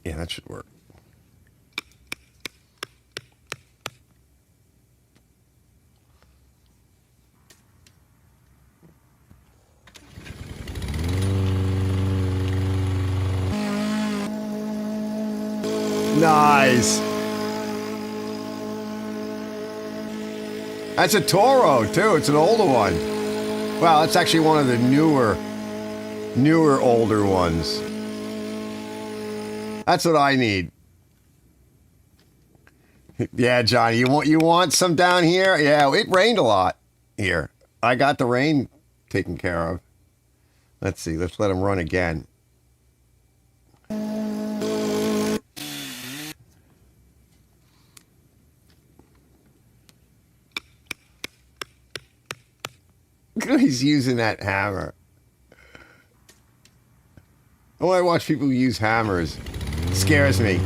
Yeah, that should work. Nice. That's a Toro, too. It's an older one. Well, it's actually one of the newer, older ones. That's what I need. Yeah, Johnny, you want some down here? Yeah, it rained a lot here. I got the rain taken care of. Let's see. Let's let him run again. He's using that hammer. Oh, I watch people use hammers. It scares me.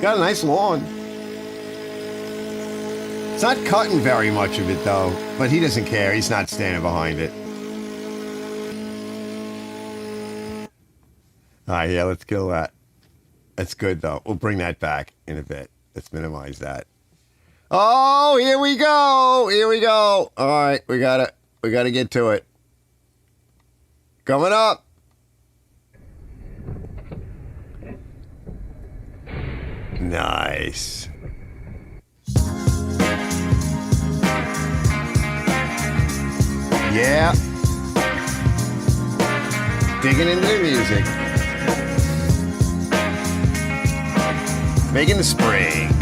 Got a nice lawn. It's not cutting very much of it, though. But he doesn't care. He's not standing behind it. All right, yeah, let's kill that. That's good, though. We'll bring that back in a bit. Let's minimize that. Oh, here we go. Here we go. All right, we gotta get to it. Coming up. Nice. Yeah. Digging into the music. Making the springs.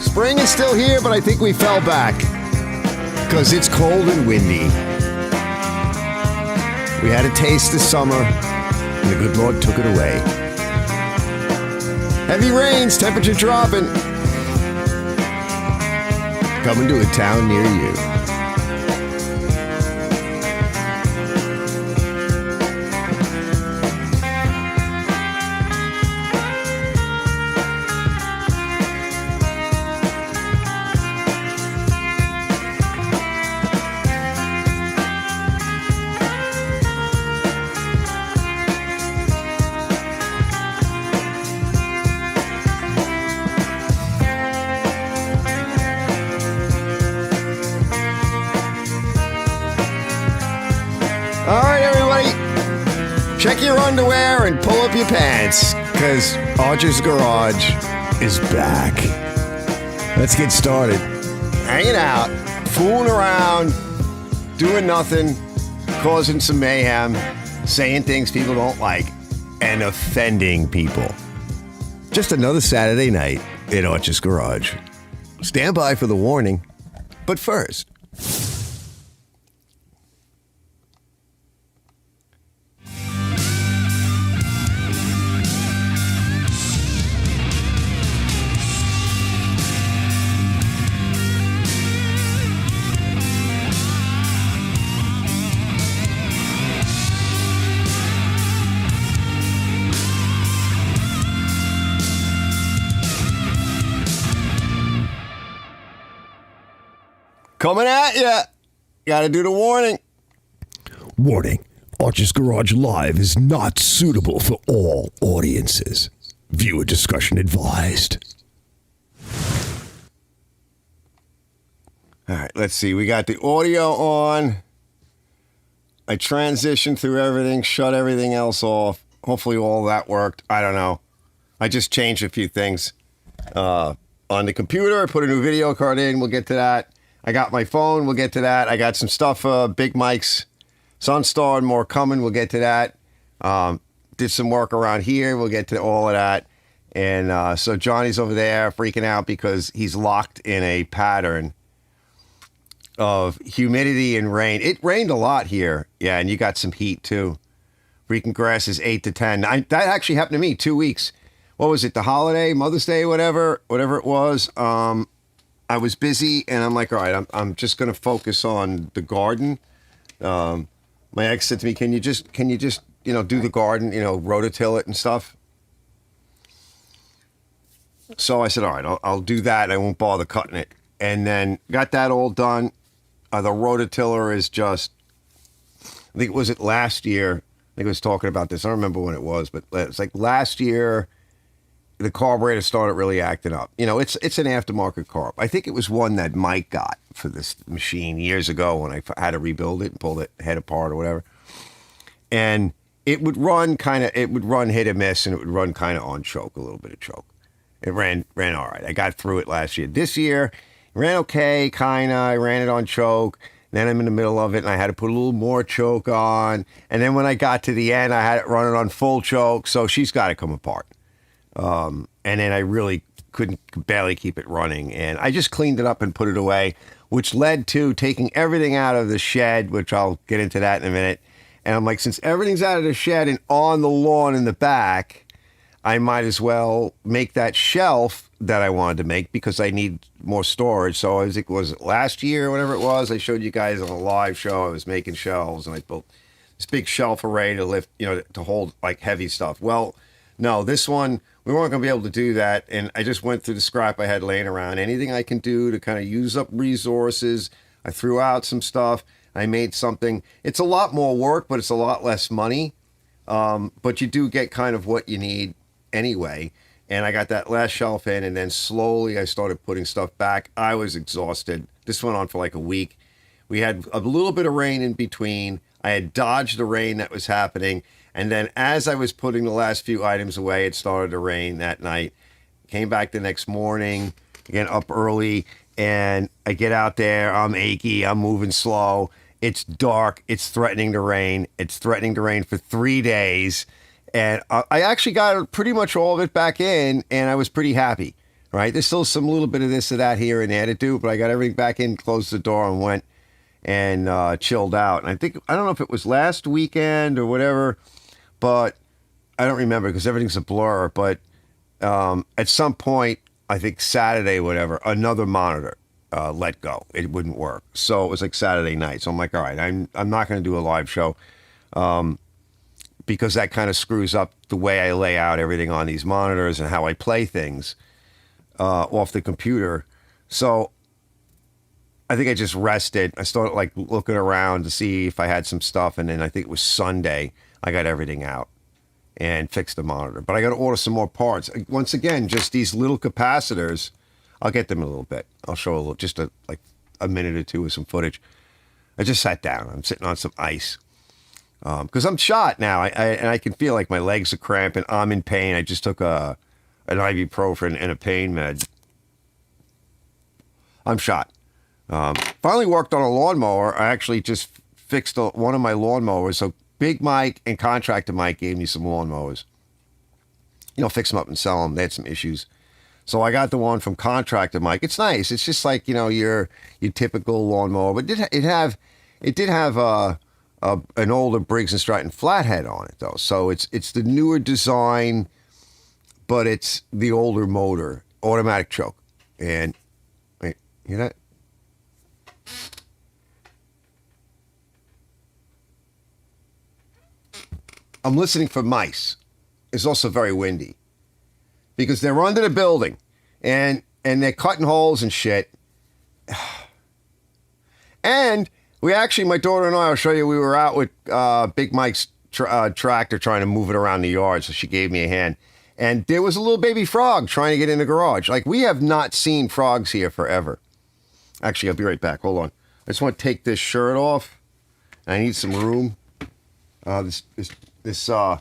Spring is still here, but I think we fell back because it's cold and windy. We had a taste this summer, and the good Lord took it away. Heavy rains, temperature dropping. Coming to a town near you. Check your underwear and pull up your pants, because Archer's Garage is back. Let's get started. Hanging out, fooling around, doing nothing, causing some mayhem, saying things people don't like, and offending people. Just another Saturday night at Archer's Garage. Stand by for the warning, but first... Coming at ya. Gotta do the warning. Warning. Archer's Garage Live is not suitable for all audiences. Viewer discretion advised. All right, let's see. We got the audio on. I transitioned through everything, shut everything else off. Hopefully all that worked. I don't know. I just changed a few things on the computer. I put a new video card in. We'll get to that. I got my phone. We'll get to that. I got some stuff, big mics, Sunstar, and more coming. We'll get to that. Did some work around here. We'll get to all of that. And so Johnny's over there freaking out because he's locked in a pattern of humidity and rain. It rained a lot here. Yeah, and you got some heat too. Freaking grass is 8 to 10. That actually happened to me 2 weeks. What was it? The holiday, Mother's Day, whatever it was. I was busy, and I'm like, all right, I'm just going to focus on the garden. My ex said to me, can you just do the garden, rototill it and stuff. So I said, all right, I'll do that. I won't bother cutting it. And then got that all done. The rototiller is just, I think, was it last year? I think I was talking about this. I don't remember when it was, but it's like last year, the carburetor started really acting up. You know, it's an aftermarket carb. I think it was one that Mike got for this machine years ago when I had to rebuild it and pull the head apart or whatever. And it would run hit and miss, and it would run kind of on choke, a little bit of choke. It ran all right. I got through it last year. This year, it ran okay, kind of. I ran it on choke. Then I'm in the middle of it, and I had to put a little more choke on. And then when I got to the end, I had it running on full choke, so she's got to come apart. And then I really couldn't barely keep it running. And I just cleaned it up and put it away, which led to taking everything out of the shed, which I'll get into that in a minute. And I'm like, since everything's out of the shed and on the lawn in the back, I might as well make that shelf that I wanted to make because I need more storage. So I was it last year or whatever it was, I showed you guys on a live show, I was making shelves and I built this big shelf array to lift, to hold like heavy stuff. Well, no, this one, we weren't going to be able to do that. And I just went through the scrap I had laying around. Anything I can do to kind of use up resources. I threw out some stuff. I made something. It's a lot more work, but it's a lot less money. But you do get kind of what you need anyway. And I got that last shelf in, and then slowly I started putting stuff back. I was exhausted. This went on for like a week. We had a little bit of rain in between. I had dodged the rain that was happening. And then as I was putting the last few items away, it started to rain that night. Came back the next morning, again up early, and I get out there. I'm achy. I'm moving slow. It's dark. It's threatening to rain. It's threatening to rain for 3 days. And I actually got pretty much all of it back in, and I was pretty happy, right? There's still some little bit of this or that here and there to do, but I got everything back in, closed the door, and went and chilled out. And I don't know if it was last weekend or whatever, but I don't remember because everything's a blur. But at some point, I think Saturday, whatever, another monitor let go. It wouldn't work. So it was like Saturday night. So I'm like, all right, I'm not going to do a live show because that kind of screws up the way I lay out everything on these monitors and how I play things off the computer. So I think I just rested. I started like looking around to see if I had some stuff. And then I think it was Sunday, I got everything out and fixed the monitor. But I got to order some more parts. Once again, just these little capacitors. I'll get them in a little bit. I'll show a little, just like a minute or two of some footage. I just sat down. I'm sitting on some ice because I'm shot now. And I can feel like my legs are cramping. I'm in pain. I just took an ibuprofen and a pain med. I'm shot. Finally worked on a lawnmower. I actually just fixed one of my lawnmowers. So Big Mike and Contractor Mike gave me some lawnmowers. Fix them up and sell them. They had some issues. So I got the one from Contractor Mike. It's nice. It's just like, your typical lawnmower. But it did have an older Briggs & Stratton flathead on it, though. So it's the newer design, but it's the older motor, automatic choke. And, wait, hear that? I'm listening for mice. It's also very windy because they're under the building and they're cutting holes and shit. And we actually, my daughter and I, I'll show you, we were out with Big Mike's tractor trying to move it around the yard. So she gave me a hand. And there was a little baby frog trying to get in the garage. Like, we have not seen frogs here forever. Actually, I'll be right back. Hold on. I just want to take this shirt off. I need some room. It's a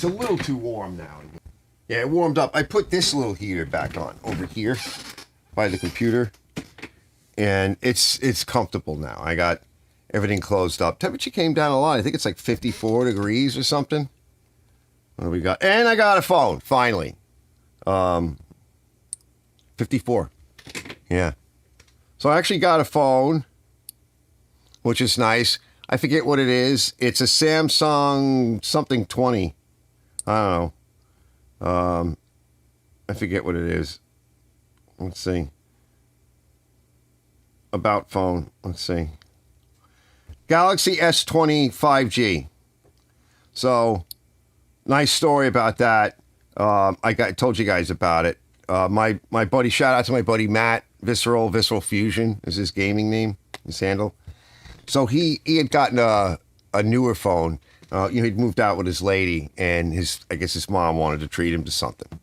little too warm now. Yeah, it warmed up. I put this little heater back on over here by the computer, and it's comfortable now. I got everything closed up. Temperature came down a lot. I think it's like 54 degrees or something. What do we got? And I got a phone, finally. 54. Yeah. So I actually got a phone, which is nice. I forget what it is. It's a Samsung something 20. I don't know. I forget what it is. Let's see. About phone. Let's see. Galaxy S20 5G. So, nice story about that. I told you guys about it. My buddy, shout out to my buddy Matt, Visceral Fusion is his gaming name. his handle. So he had gotten a newer phone. He'd moved out with his lady, and I guess his mom wanted to treat him to something.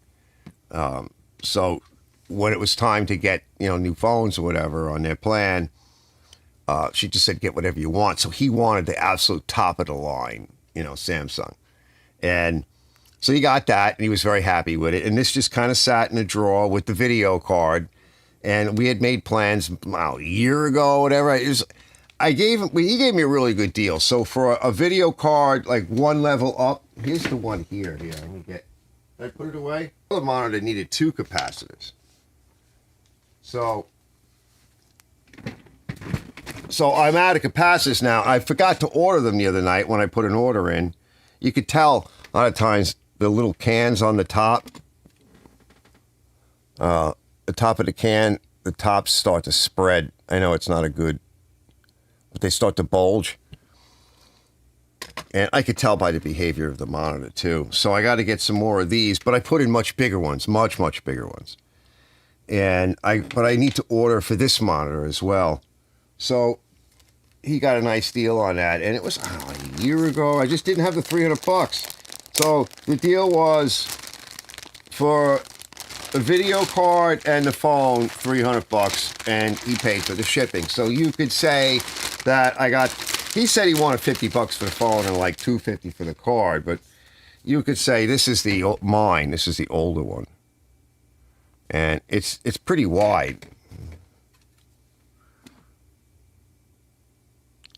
So when it was time to get new phones or whatever on their plan, she just said, get whatever you want. So he wanted the absolute top of the line, Samsung. And so he got that, and he was very happy with it. And this just kind of sat in a drawer with the video card. And we had made plans a year ago, whatever. He gave me a really good deal. So for a video card, like one level up, here's the one here. Let me did I put it away? The monitor needed 2 capacitors. So I'm out of capacitors now. I forgot to order them the other night when I put an order in. You could tell a lot of times the little cans on the top, the top of the can, the tops start to spread. I know it's not but they start to bulge. And I could tell by the behavior of the monitor too. So I got to get some more of these, but I put in much bigger ones, much bigger ones. But I need to order for this monitor as well. So he got a nice deal on that, and it was a year ago. I just didn't have the $300. So the deal was for the video card and the phone, $300, and he paid for the shipping. So you could say that he said he wanted $50 for the phone and like $250 for the card, but you could say this is the older one. And it's pretty wide.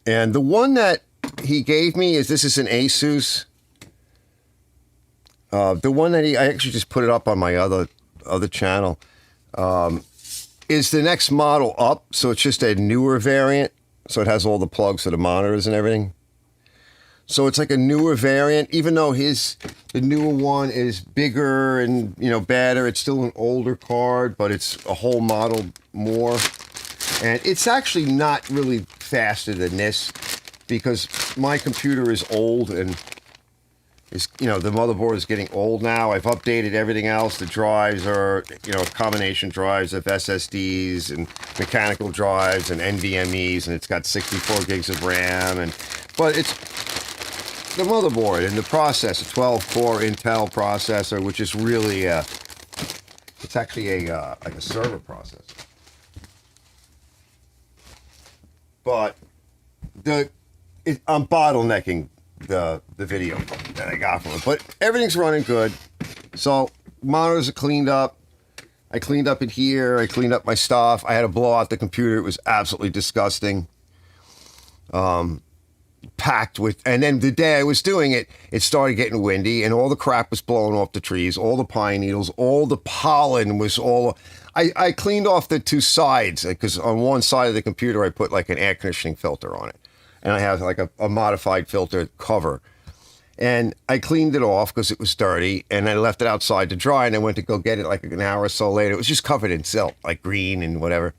And the one that he gave me this is an Asus. The one that I actually just put it up on my other channel, is the next model up. So it's just a newer variant. So it has all the plugs for the monitors and everything. So it's like a newer variant, even though the newer one is bigger and, better. It's still an older card, but it's a whole model more. And it's actually not really faster than this because my computer is old and the motherboard is getting old now. I've updated everything else. The drives are, combination drives of SSDs and mechanical drives and NVMe's, and it's got 64 gigs of RAM. But it's the motherboard and the processor, 12-core Intel processor, which is really it's actually like a server processor. But I'm bottlenecking the video that I got from it, but everything's running good. So monitors are cleaned up. I cleaned up in here. I cleaned up my stuff. I had to blow out the computer. It was absolutely disgusting. Packed with, and then the day I was doing it, it started getting windy and all the crap was blowing off the trees, all the pine needles, all the pollen was all. I cleaned off the 2 sides because on one side of the computer I put like an air conditioning filter on it. And I have like a modified filter cover. And I cleaned it off because it was dirty, and I left it outside to dry, and I went to go get it like an hour or so later. It was just covered in silt, like green and whatever.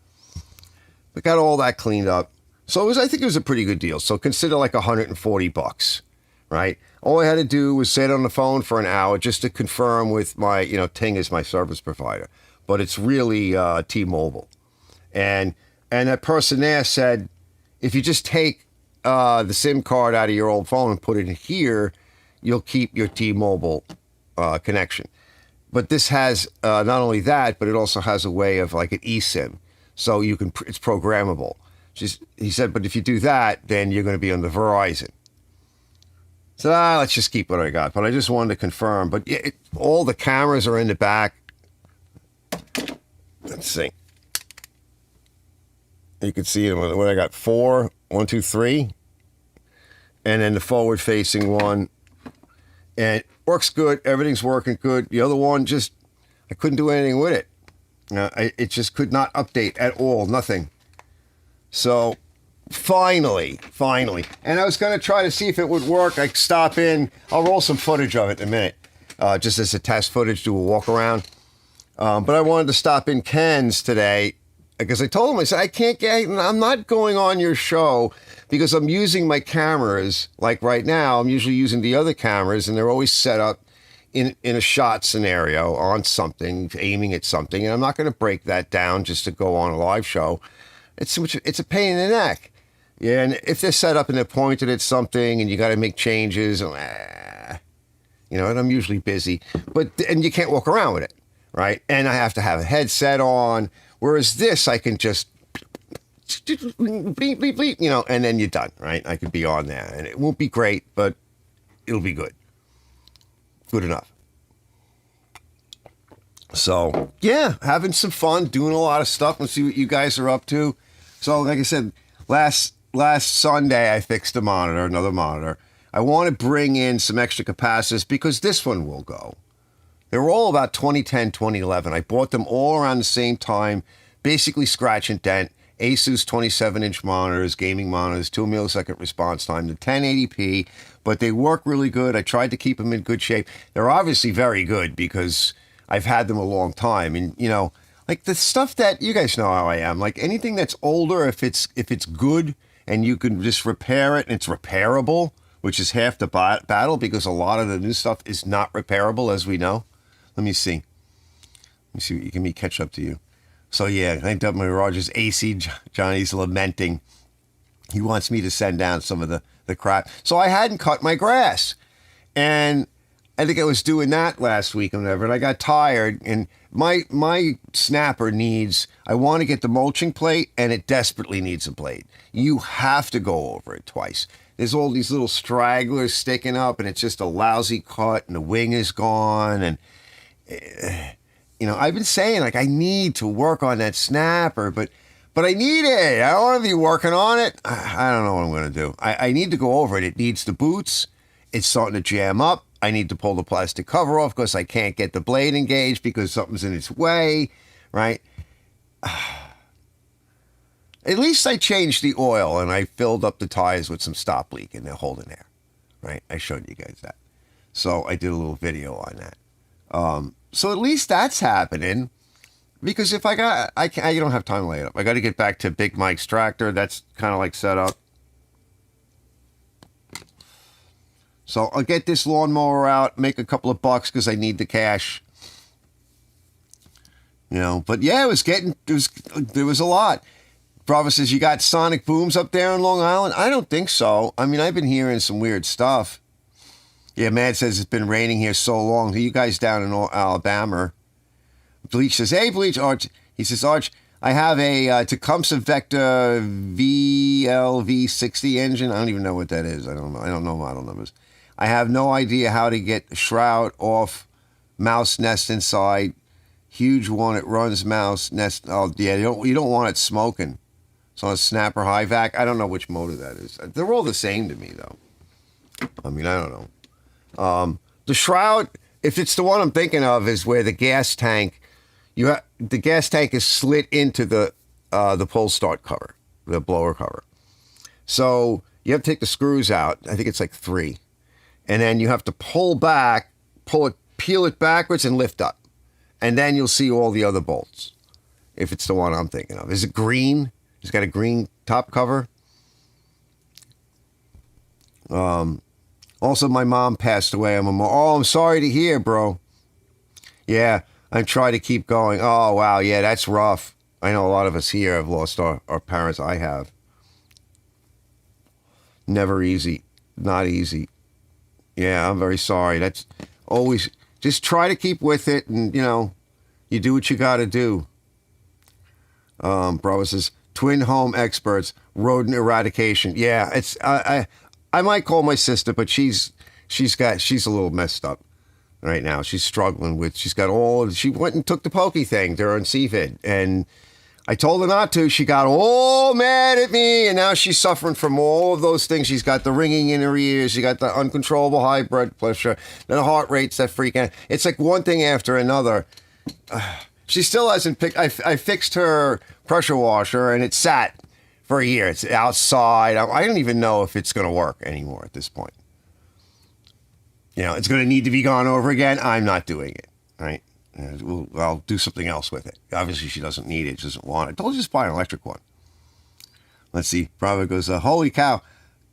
But got all that cleaned up. So I think it was a pretty good deal. So consider like $140, right? All I had to do was sit on the phone for an hour just to confirm with my, Ting is my service provider. But it's really T-Mobile. And that person there said, if you just take the SIM card out of your old phone and put it in here, you'll keep your T-Mobile connection. But this has not only that, but it also has a way of like an eSIM. So it's programmable. He said, but if you do that, then you're going to be on the Verizon. So let's just keep what I got. But I just wanted to confirm. But all the cameras are in the back. Let's see. You can see what I got. 4, 1, 2, 3. And then the forward-facing one. And it works good. Everything's working good. The other one, I couldn't do anything with it. It just could not update at all. Nothing. So finally, and I was going to try to see if it would work. I stop in. I'll roll some footage of it in a minute, just as a test footage, do a walk around. But I wanted to stop in Ken's today because I told him, I said, I'm not going on your show because I'm using my cameras. Like right now, I'm usually using the other cameras, and they're always set up in a shot scenario on something, aiming at something. And I'm not going to break that down just to go on a live show. it's so much. It's a pain in the neck. Yeah, and if they're set up and they're pointed at something, and you got to make changes, and I'm usually busy, and you can't walk around with it, right? And I have to have a headset on. Whereas this, I can just bleep, bleep, bleep, and then you're done, right? I could be on there, and it won't be great, but it'll be good. Good enough. So, yeah, having some fun, doing a lot of stuff. Let's see what you guys are up to. So, like I said, last Sunday, I fixed another monitor. I want to bring in some extra capacitors because this one will go. They were all about 2010, 2011. I bought them all around the same time, basically scratch and dent. Asus 27-inch monitors, gaming monitors, 2 millisecond response time, the 1080p, but they work really good. I tried to keep them in good shape. They're obviously very good because I've had them a long time. And, like the stuff that you guys know how I am, like anything that's older, if it's good and you can just repair it and it's repairable, which is half the battle because a lot of the new stuff is not repairable, as we know. Let me see what you can catch up to you. So yeah, I think my Rogers AC Johnny's lamenting. He wants me to send down some of the crap. So I hadn't cut my grass. And I think I was doing that last week or whatever, and I got tired. And my snapper I want to get the mulching plate, and it desperately needs a blade. You have to go over it twice. There's all these little stragglers sticking up, and it's just a lousy cut, and the wing is gone. And, I've been saying, like, I need to work on that snapper, but I need it. I don't want to be working on it. I don't know what I'm going to do. I need to go over it. It needs the boots. It's starting to jam up. I need to pull the plastic cover off because I can't get the blade engaged because something's in its way, right? At least I changed the oil and I filled up the tires with some stop leak and they're holding there, right? I showed you guys that. So I did a little video on that. So at least that's happening because if I don't have time to lay it up. I got to get back to Big Mike's tractor. That's kind of like set up. So I'll get this lawnmower out, make a couple of bucks because I need the cash. But yeah, there was a lot. Bravo says, you got sonic booms up there in Long Island? I don't think so. I mean, I've been hearing some weird stuff. Yeah, Mad says it's been raining here so long. You guys down in Alabama. Bleach says, hey, Bleach, Arch. He says, Arch, I have a Tecumseh Vector VLV60 engine. I don't even know what that is. I don't know model numbers. I have no idea how to get the shroud off, mouse nest inside. Huge one, it runs mouse nest. Oh, yeah, you don't want it smoking. It's on a snapper high vac. I don't know which motor that is. They're all the same to me, though. I mean, I don't know. The shroud, if it's the one I'm thinking of, is where the gas tank, the gas tank is slit into the pull start cover, the blower cover. So you have to take the screws out. I think it's like 3. And then you have to peel it backwards and lift up. And then you'll see all the other bolts, if it's the one I'm thinking of. Is it green? It's got a green top cover. Also, my mom passed away. I'm sorry to hear, bro. Yeah, I try to keep going. Oh, wow, yeah, that's rough. I know a lot of us here have lost our parents. I have. Never easy. Not easy. Yeah, I'm very sorry. That's always, just try to keep with it and, you do what you got to do. Bravo says, twin home experts, rodent eradication. Yeah, it's, I might call my sister, but she's a little messed up right now. She's struggling with, she went and took the pokey thing during CVID and I told her not to. She got all mad at me, and now she's suffering from all of those things. She's got the ringing in her ears. She got the uncontrollable high blood pressure, the heart rates that freak out. It's like one thing after another. She still hasn't picked. I fixed her pressure washer, and it sat for a year. It's outside. I don't even know if it's going to work anymore at this point. It's going to need to be gone over again. I'm not doing it. Right. I'll do something else with it. Obviously, she doesn't need it. She doesn't want it. I told her just buy an electric one. Let's see. Bravo goes, holy cow.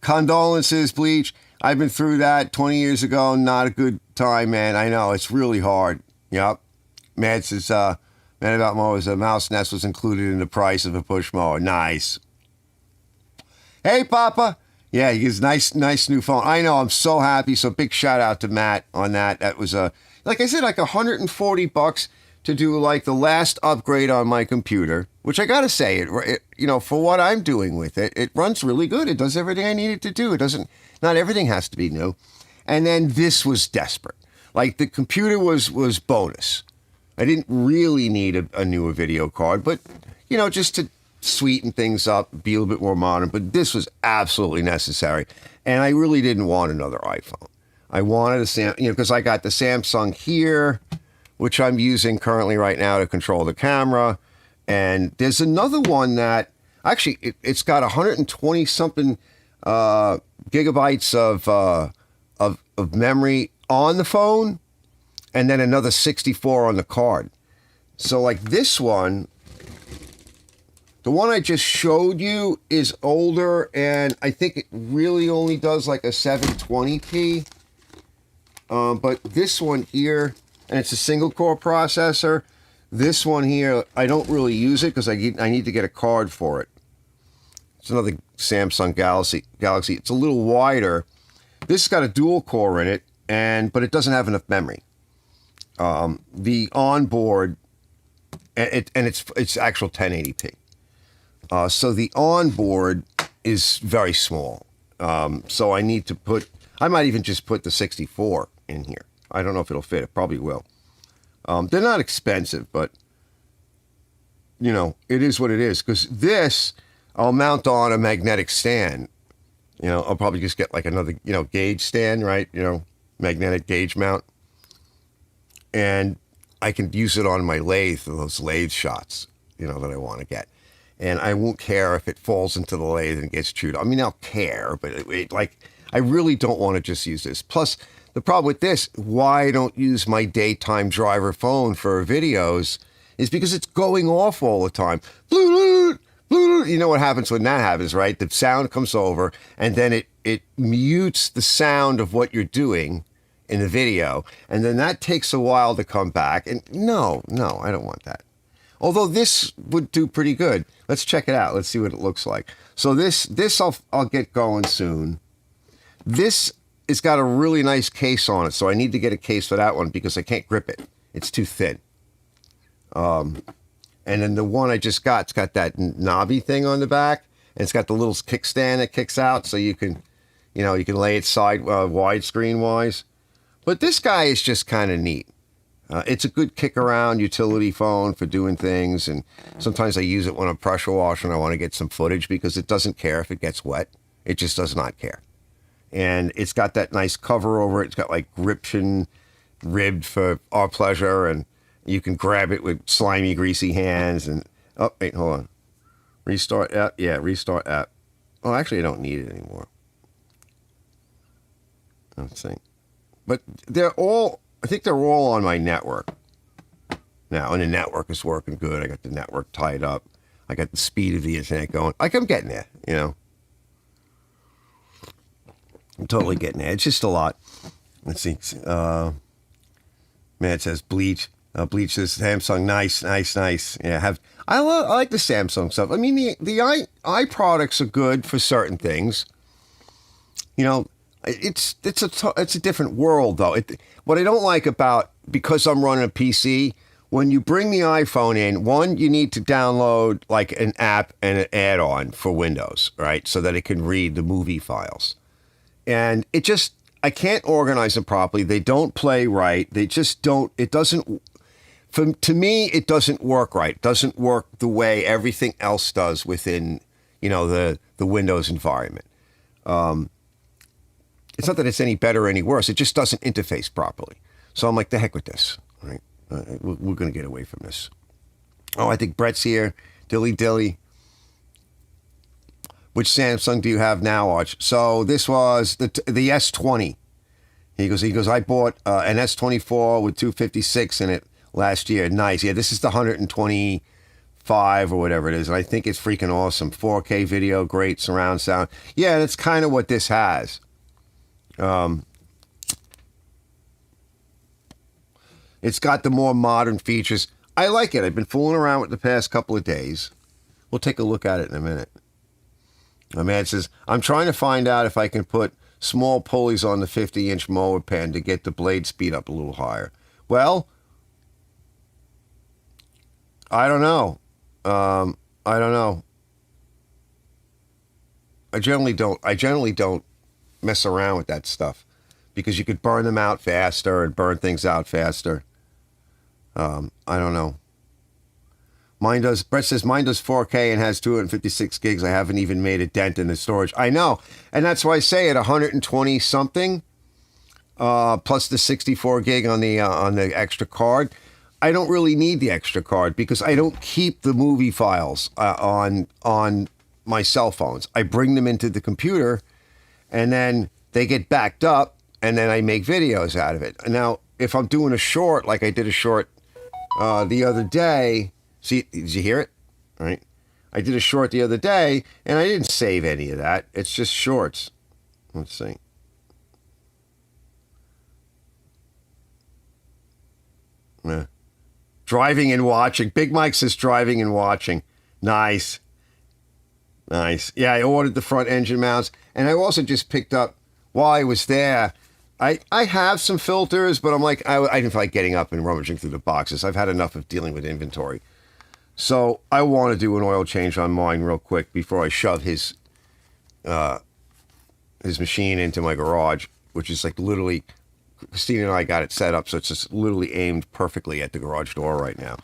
Condolences, Bleach. I've been through that 20 years ago. Not a good time, man. I know. It's really hard. Yep. Mad says, Man about mowers, a mouse nest was included in the price of a push mower. Nice. Hey, Papa. Yeah, he gets nice new phone. I know, I'm so happy. So big shout out to Matt on that. That was like I said, like $140 to do like the last upgrade on my computer, which I gotta say, it you know, for what I'm doing with it, it runs really good. It does everything I need it to do. It doesn't, not everything has to be new. And then this was desperate. Like the computer was bonus. I didn't really need a newer video card, but you know, just to sweeten things up, be a little bit more modern. But this was absolutely necessary, and I really didn't want another iPhone. I wanted because I got the Samsung here, which I'm using currently right now to control the camera, and there's another one that actually it's got 120 something gigabytes of memory on the phone, and then another 64 on the card. So like this one, the one I just showed you is older, and I think it really only does like a 720p. But this one here, and it's a single core processor. This one here, I don't really use it because I need to get a card for it. It's another Samsung Galaxy. It's a little wider. This has got a dual core in it, but it doesn't have enough memory. The onboard, and it's actual 1080p. So the onboard is very small. So I might even just put the 64 in here. I don't know if it'll fit. It probably will. They're not expensive, but you know, it is what it is. Because this, I'll mount on a magnetic stand. You know, I'll probably just get like another, you know, gauge stand, right? You know, magnetic gauge mount. And I can use it on my lathe, those lathe shots, you know, that I want to get. And I won't care if it falls into the lathe and gets chewed. I mean, I'll care, but I really don't want to just use this. Plus, the problem with this, why I don't use my daytime driver phone for videos, is because it's going off all the time. You know what happens when that happens, right? The sound comes over, and then it mutes the sound of what you're doing in the video, and then that takes a while to come back. And no, I don't want that. Although this would do pretty good. Let's check it out. Let's see what it looks like. So this I'll get going soon. This has got a really nice case on it, so I need to get a case for that one because I can't grip it. It's too thin. And then the one I just got, it's got that knobby thing on the back, and it's got the little kickstand that kicks out, so you can lay it widescreen wise. But this guy is just kind of neat. It's a good kick-around utility phone for doing things, and sometimes I use it when I'm pressure washing and I want to get some footage because it doesn't care if it gets wet. It just does not care. And it's got that nice cover over it. It's got like gription ribbed for our pleasure, and you can grab it with slimy, greasy hands. And oh, wait, hold on. Restart app. Yeah, restart app. Oh, actually, I don't need it anymore. Let's see. But I think they're all on my network now, and the network is working good. I got the network tied up. I got the speed of the internet going. Like, I'm getting there, you know. I'm totally getting there. It's just a lot. Let's see. Man, it says bleach. Bleach says Samsung. Nice. Yeah, I like the Samsung stuff. I mean, the i products are good for certain things. You know, it's a different world though. What I don't like because I'm running a PC, when you bring the iPhone in, one, you need to download like an app and an add-on for Windows, right? So that it can read the movie files. And I can't organize them properly. They don't play right. They just don't, to me, it doesn't work right. It doesn't work the way everything else does within, you know, the Windows environment. It's not that it's any better or any worse. It just doesn't interface properly. So I'm like, the heck with this, right? We're going to get away from this. Oh, I think Brett's here. Dilly. Which Samsung do you have now, Arch? So this was the S20. He goes, I bought an S24 with 256 in it last year. Nice. Yeah, this is the 125 or whatever it is. And I think it's freaking awesome. 4K video, great surround sound. Yeah, that's kind of what this has. It's got the more modern features. I like it. I've been fooling around with it the past couple of days. We'll take a look at it in a minute. My man says, I'm trying to find out if I can put small pulleys on the 50-inch mower pen to get the blade speed up a little higher. Well, I don't know. I don't know. I generally don't mess around with that stuff because you could burn them out faster and burn things out faster. I don't know. Brett says mine does 4K and has 256 gigs. I haven't even made a dent in the storage. I know. And that's why I say at 120 something, plus the 64 gig on the extra card. I don't really need the extra card because I don't keep the movie files on my cell phones. I bring them into the computer and then they get backed up and then I make videos out of it. Now, if I'm doing a short, like I did a short the other day, see, did you hear it? All right. I did a short the other day and I didn't save any of that. It's just shorts. Let's see. Yeah. Driving and watching. Big Mike says driving and watching. Nice. Nice. Yeah, I ordered the front engine mounts. And I also just picked up, while I was there, I have some filters, but I'm like, I didn't feel like getting up and rummaging through the boxes. I've had enough of dealing with inventory. So I want to do an oil change on mine real quick before I shove his machine into my garage, which is like literally... Christina and I got it set up so it's just literally aimed perfectly at the garage door right now.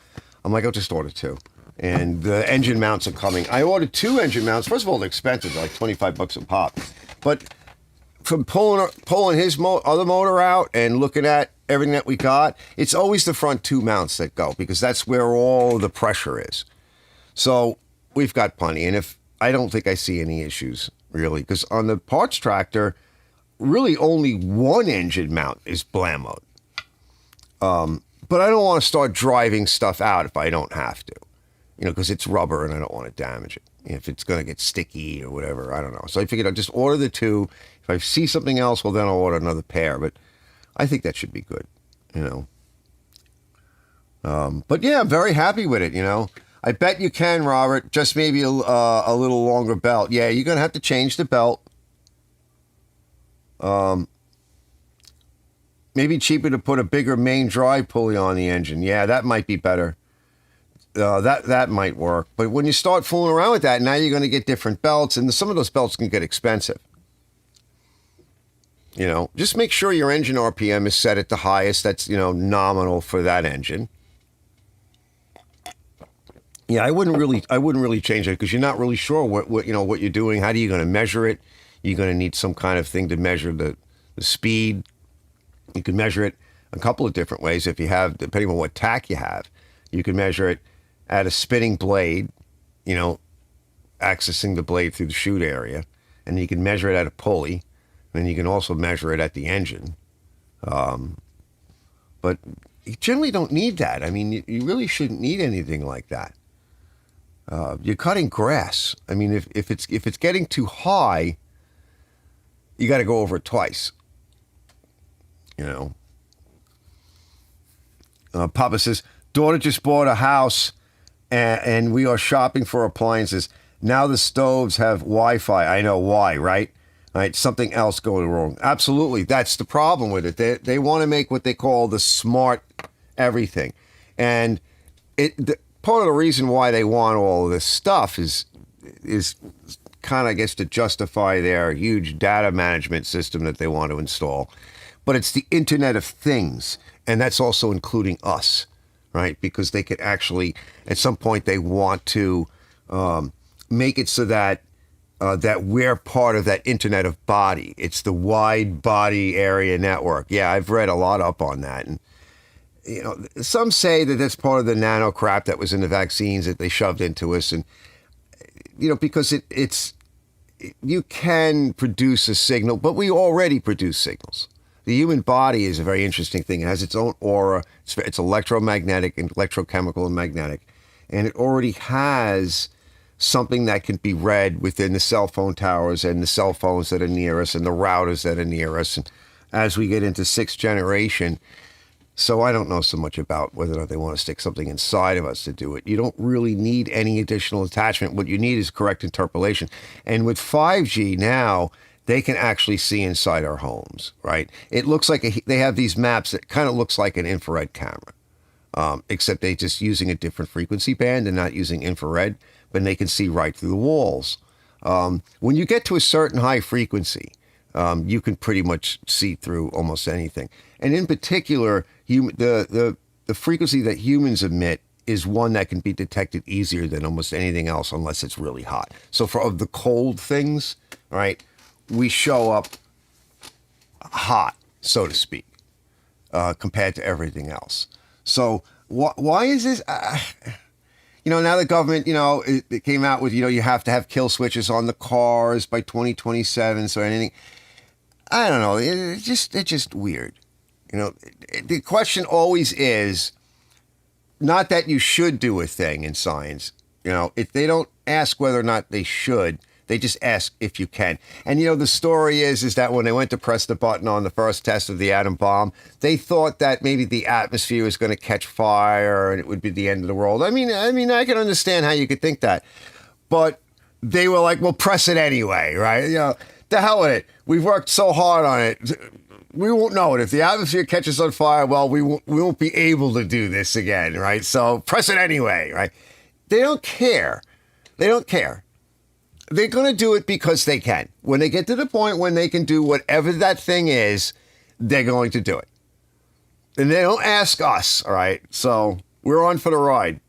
I'm like, I'll just order two. And the engine mounts are coming. I ordered two engine mounts. First of all, they're expensive. They're like $25 a pop. But from pulling his other motor out and looking at everything that we got, it's always the front two mounts that go because that's where all the pressure is. So we've got plenty. And I don't think I see any issues, really. Because on the parts tractor... really only one engine mount is blammoed. But I don't want to start driving stuff out if I don't have to, because it's rubber and I don't want to damage it. If it's going to get sticky or whatever, I don't know. So I figured I'll just order the two. If I see something else, well, then I'll order another pair. But I think that should be good, But yeah, I'm very happy with it, I bet you can, Robert, just maybe a little longer belt. Yeah, you're going to have to change the belt. Maybe cheaper to put a bigger main drive pulley on the engine. Yeah, that might be better. That might work. But when you start fooling around with that, now you're going to get different belts, and some of those belts can get expensive. Just make sure your engine RPM is set at the highest. That's nominal for that engine. Yeah, I wouldn't really change it because you're not really sure what you're doing. How are you going to measure it? You're going to need some kind of thing to measure the speed. You can measure it a couple of different ways. If you have, depending on what tack you have, you can measure it at a spinning blade, accessing the blade through the chute area. And you can measure it at a pulley. And you can also measure it at the engine. But you generally don't need that. I mean, you really shouldn't need anything like that. You're cutting grass. I mean, if it's getting too high, you got to go over it twice. Papa says, daughter just bought a house and we are shopping for appliances. Now the stoves have Wi-Fi. I know why, right? Right? Something else going wrong. Absolutely. That's the problem with it. They want to make what they call the smart everything. And part of the reason why they want all of this stuff is kind of, I guess, to justify their huge data management system that they want to install. But it's the Internet of Things, and that's also including us, right? Because they could actually, at some point, they want to make it so that that we're part of that Internet of Body. It's the wide body area network. Yeah, I've read a lot up on that. And, some say that that's part of the nano crap that was in the vaccines that they shoved into us. And, because you can produce a signal, but we already produce signals. The human body is a very interesting thing. It has its own aura. It's electromagnetic and electrochemical and magnetic. And it already has something that can be read within the cell phone towers and the cell phones that are near us and the routers that are near us. And as we get into sixth generation, So I don't know so much about whether or not they want to stick something inside of us to do it. You don't really need any additional attachment. What you need is correct interpolation. And with 5G now, they can actually see inside our homes, right? It looks like they have these maps that kind of looks like an infrared camera, except they just using a different frequency band and not using infrared, but they can see right through the walls. When you get to a certain high frequency, you can pretty much see through almost anything. And in particular, the frequency that humans emit is one that can be detected easier than almost anything else unless it's really hot. So for the cold things, right, we show up hot, so to speak, compared to everything else. So why is this? Now the government, it came out with, you have to have kill switches on the cars by 2027. So anything, I don't know. It's just weird. The question always is not that you should do a thing in science. If they don't ask whether or not they should, they just ask if you can. And, the story is that when they went to press the button on the first test of the atom bomb, they thought that maybe the atmosphere was going to catch fire and it would be the end of the world. I mean, I can understand how you could think that. But they were like, well, press it anyway, right? The hell with it. We've worked so hard on it. We won't know it. If the atmosphere catches on fire, well, we won't be able to do this again, right? So press it anyway, right? They don't care. They don't care. They're going to do it because they can. When they get to the point when they can do whatever that thing is, they're going to do it. And they don't ask us, all right? So we're on for the ride.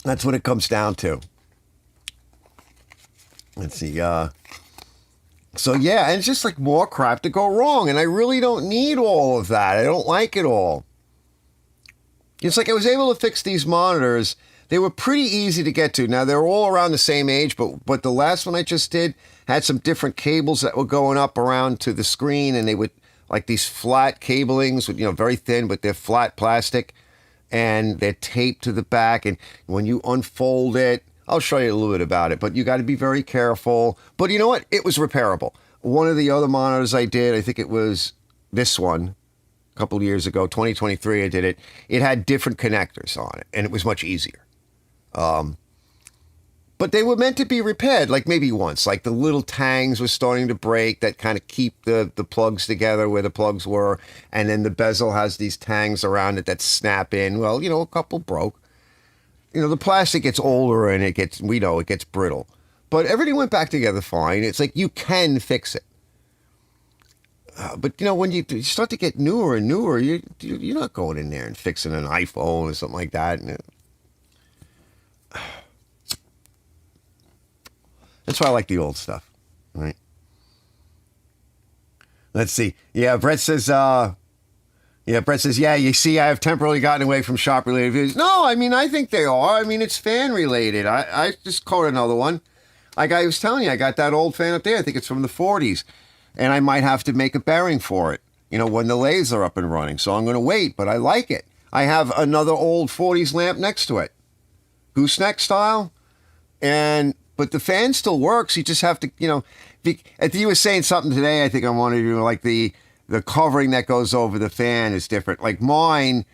That's what it comes down to. Let's see. So, yeah, and it's just like more crap to go wrong. And I really don't need all of that. I don't like it all. It's like I was able to fix these monitors. They were pretty easy to get to. Now, they're all around the same age, but the last one I just did had some different cables that were going up around to the screen, and they would, like these flat cablings, with, very thin, but they're flat plastic, and they're taped to the back. And when you unfold it, I'll show you a little bit about it, but you got to be very careful. But you know what? It was repairable. One of the other monitors I did, I think it was this one, a couple of years ago, 2023, I did it. It had different connectors on it, and it was much easier. But they were meant to be repaired, like maybe once. Like the little tangs were starting to break that kind of keep the plugs together where the plugs were. And then the bezel has these tangs around it that snap in. Well, a couple broke. The plastic gets older and it gets brittle. But everything went back together fine. It's like you can fix it. But, when you start to get newer and newer, you're not going in there and fixing an iPhone or something like that. That's why I like the old stuff, right? Let's see. Yeah, Brett says, you see, I have temporarily gotten away from shop-related videos. No, I think they are. It's fan-related. I just caught another one. Like I was telling you, I got that old fan up there. I think it's from the 40s. And I might have to make a bearing for it, when the lathes are up and running. So I'm going to wait, but I like it. I have another old 40s lamp next to it. Gooseneck style. But the fan still works. You just have to, you were saying something today, I think I wanted to do, like the covering that goes over the fan is different. Like mine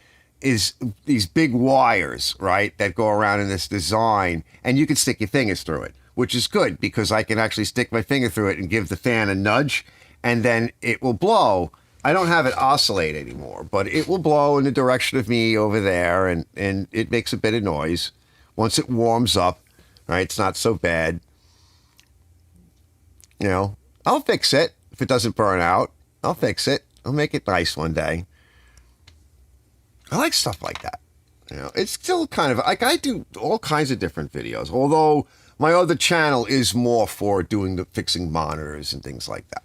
is these big wires, right, that go around in this design, and you can stick your fingers through it, which is good because I can actually stick my finger through it and give the fan a nudge, and then it will blow. I don't have it oscillate anymore, but it will blow in the direction of me over there, and it makes a bit of noise. Once it warms up, right, it's not so bad. I'll fix it if it doesn't burn out. I'll fix it. I'll make it nice one day. I like stuff like that. It's still kind of like I do all kinds of different videos, although my other channel is more for doing the fixing monitors and things like that.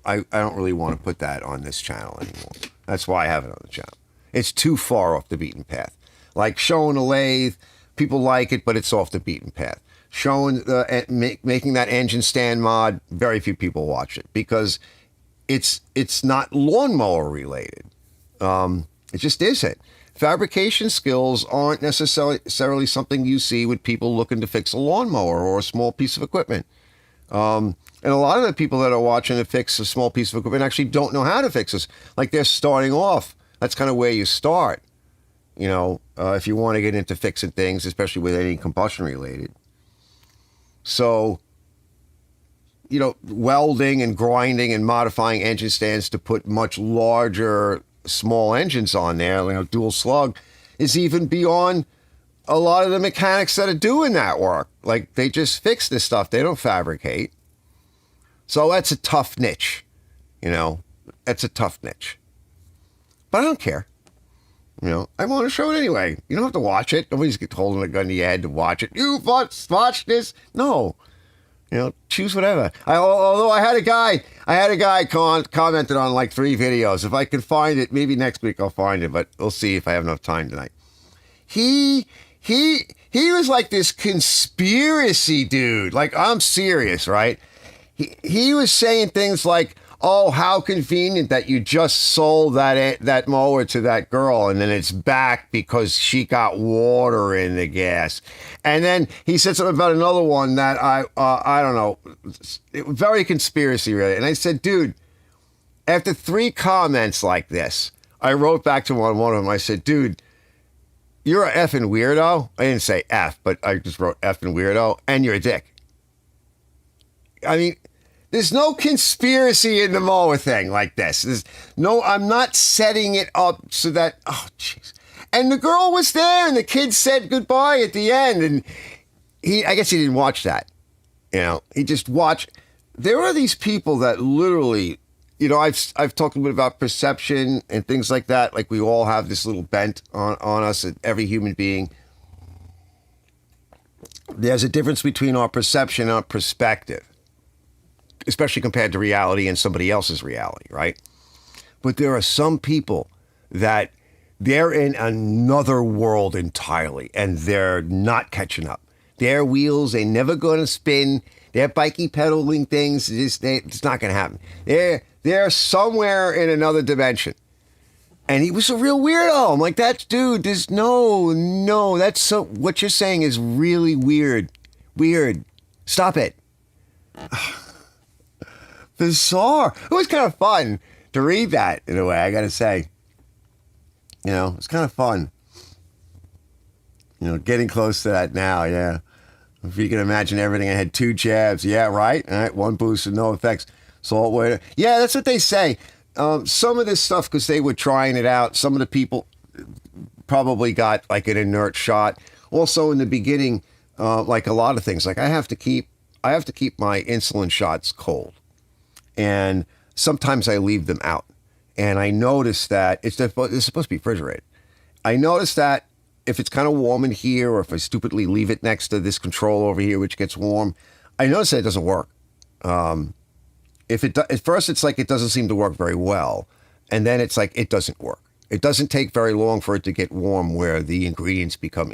I don't really want to put that on this channel anymore. That's why I have it on the channel. It's too far off the beaten path. Like showing a lathe, people like it, but it's off the beaten path. Showing making that engine stand mod, very few people watch it because it's not lawnmower related. It just isn't. Fabrication skills aren't necessarily something you see with people looking to fix a lawnmower or a small piece of equipment. And a lot of the people that are watching to fix a small piece of equipment actually don't know how to fix this. Like they're starting off. That's kind of where you start, if you want to get into fixing things, especially with anything combustion related. So, welding and grinding and modifying engine stands to put much larger small engines on there, dual slug, is even beyond a lot of the mechanics that are doing that work. Like they just fix this stuff. They don't fabricate. So that's a tough niche, that's a tough niche. But I don't care. I want to show it anyway. You don't have to watch it. Nobody's holding a gun to your head to watch it. You watch this? No. Choose whatever. Although I had a guy commented on like 3 videos. If I can find it, maybe next week I'll find it, but we'll see if I have enough time tonight. He was like this conspiracy dude. Like, I'm serious, right? He was saying things like, oh, how convenient that you just sold that mower to that girl and then it's back because she got water in the gas. And then he said something about another one that I don't know, very conspiracy related. And I said, dude, after 3 comments like this, I wrote back to one of them. I said, dude, you're a effing weirdo. I didn't say F, but I just wrote effing weirdo, and you're a dick. I mean, there's no conspiracy in the mower thing like this. I'm not setting it up so that, oh, jeez. And the girl was there, and the kid said goodbye at the end, and I guess he didn't watch that. He just watched. There are these people that literally, I've talked a bit about perception and things like that. Like we all have this little bent on us, every human being. There's a difference between our perception and our perspective, especially compared to reality and somebody else's reality, right? But there are some people that they're in another world entirely, and they're not catching up. Their wheels ain't never going to spin. Their bikey pedaling things, it's not going to happen. They're somewhere in another dimension. And he was a real weirdo. I'm like, there's no, that's so, what you're saying is really weird. Weird. Stop it. Bizarre. It was kind of fun to read that in a way, I got to say. It's kind of fun. Getting close to that now, yeah. If you can imagine everything, I had 2 jabs. Yeah, right? All right, 1 boost and no effects. Salt water. Yeah, that's what they say. Some of this stuff, because they were trying it out, some of the people probably got like an inert shot. Also in the beginning, like a lot of things, like I have to keep my insulin shots cold. And sometimes I leave them out. And I noticed that it's supposed to be refrigerated. I noticed that if it's kind of warm in here, or if I stupidly leave it next to this control over here, which gets warm, I notice that it doesn't work. At first it's like it doesn't seem to work very well. And then it's like it doesn't work. It doesn't take very long for it to get warm where the ingredients become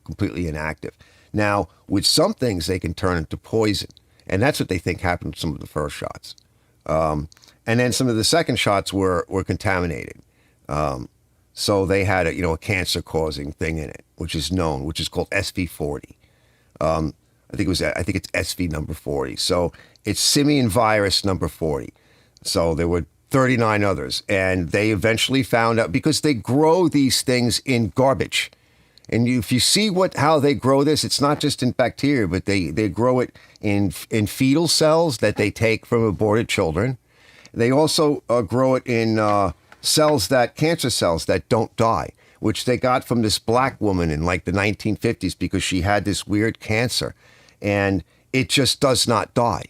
completely inactive. Now, with some things, they can turn into poison. And that's what they think happened with some of the first shots. And then some of the second shots were contaminated. So they had a cancer-causing thing in it, which is called SV40. I think it's SV number 40. So it's simian virus number 40. So there were 39 others, and they eventually found out because they grow these things in garbage. And if you see how they grow this, it's not just in bacteria, but they grow it in fetal cells that they take from aborted children. They also grow it in cancer cells that don't die, which they got from this black woman in like the 1950s because she had this weird cancer, and it just does not die.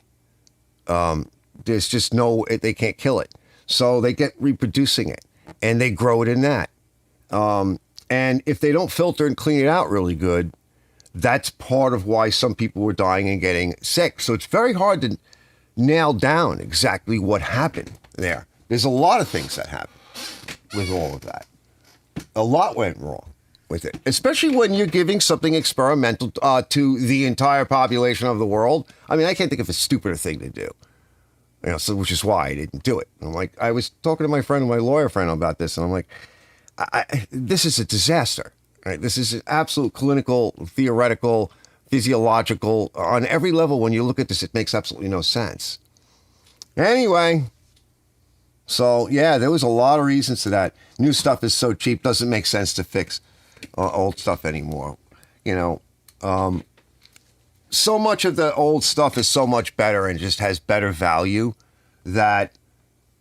There's just they can't kill it. So they get reproducing it, and they grow it in that. And if they don't filter and clean it out really good, that's part of why some people were dying and getting sick. So it's very hard to nail down exactly what happened there. There's a lot of things that happened with all of that. A lot went wrong with it, especially when you're giving something experimental to the entire population of the world. I mean, I can't think of a stupider thing to do. Which is why I didn't do it. I'm like, I was talking to my lawyer friend about this, and I'm like, this is a disaster. Right? This is an absolute clinical, theoretical physiological. On every level, when you look at this, it makes absolutely no sense. Anyway, so yeah, there was a lot of reasons to that. New stuff is so cheap, doesn't make sense to fix old stuff anymore. You know, so much of the old stuff is so much better and just has better value that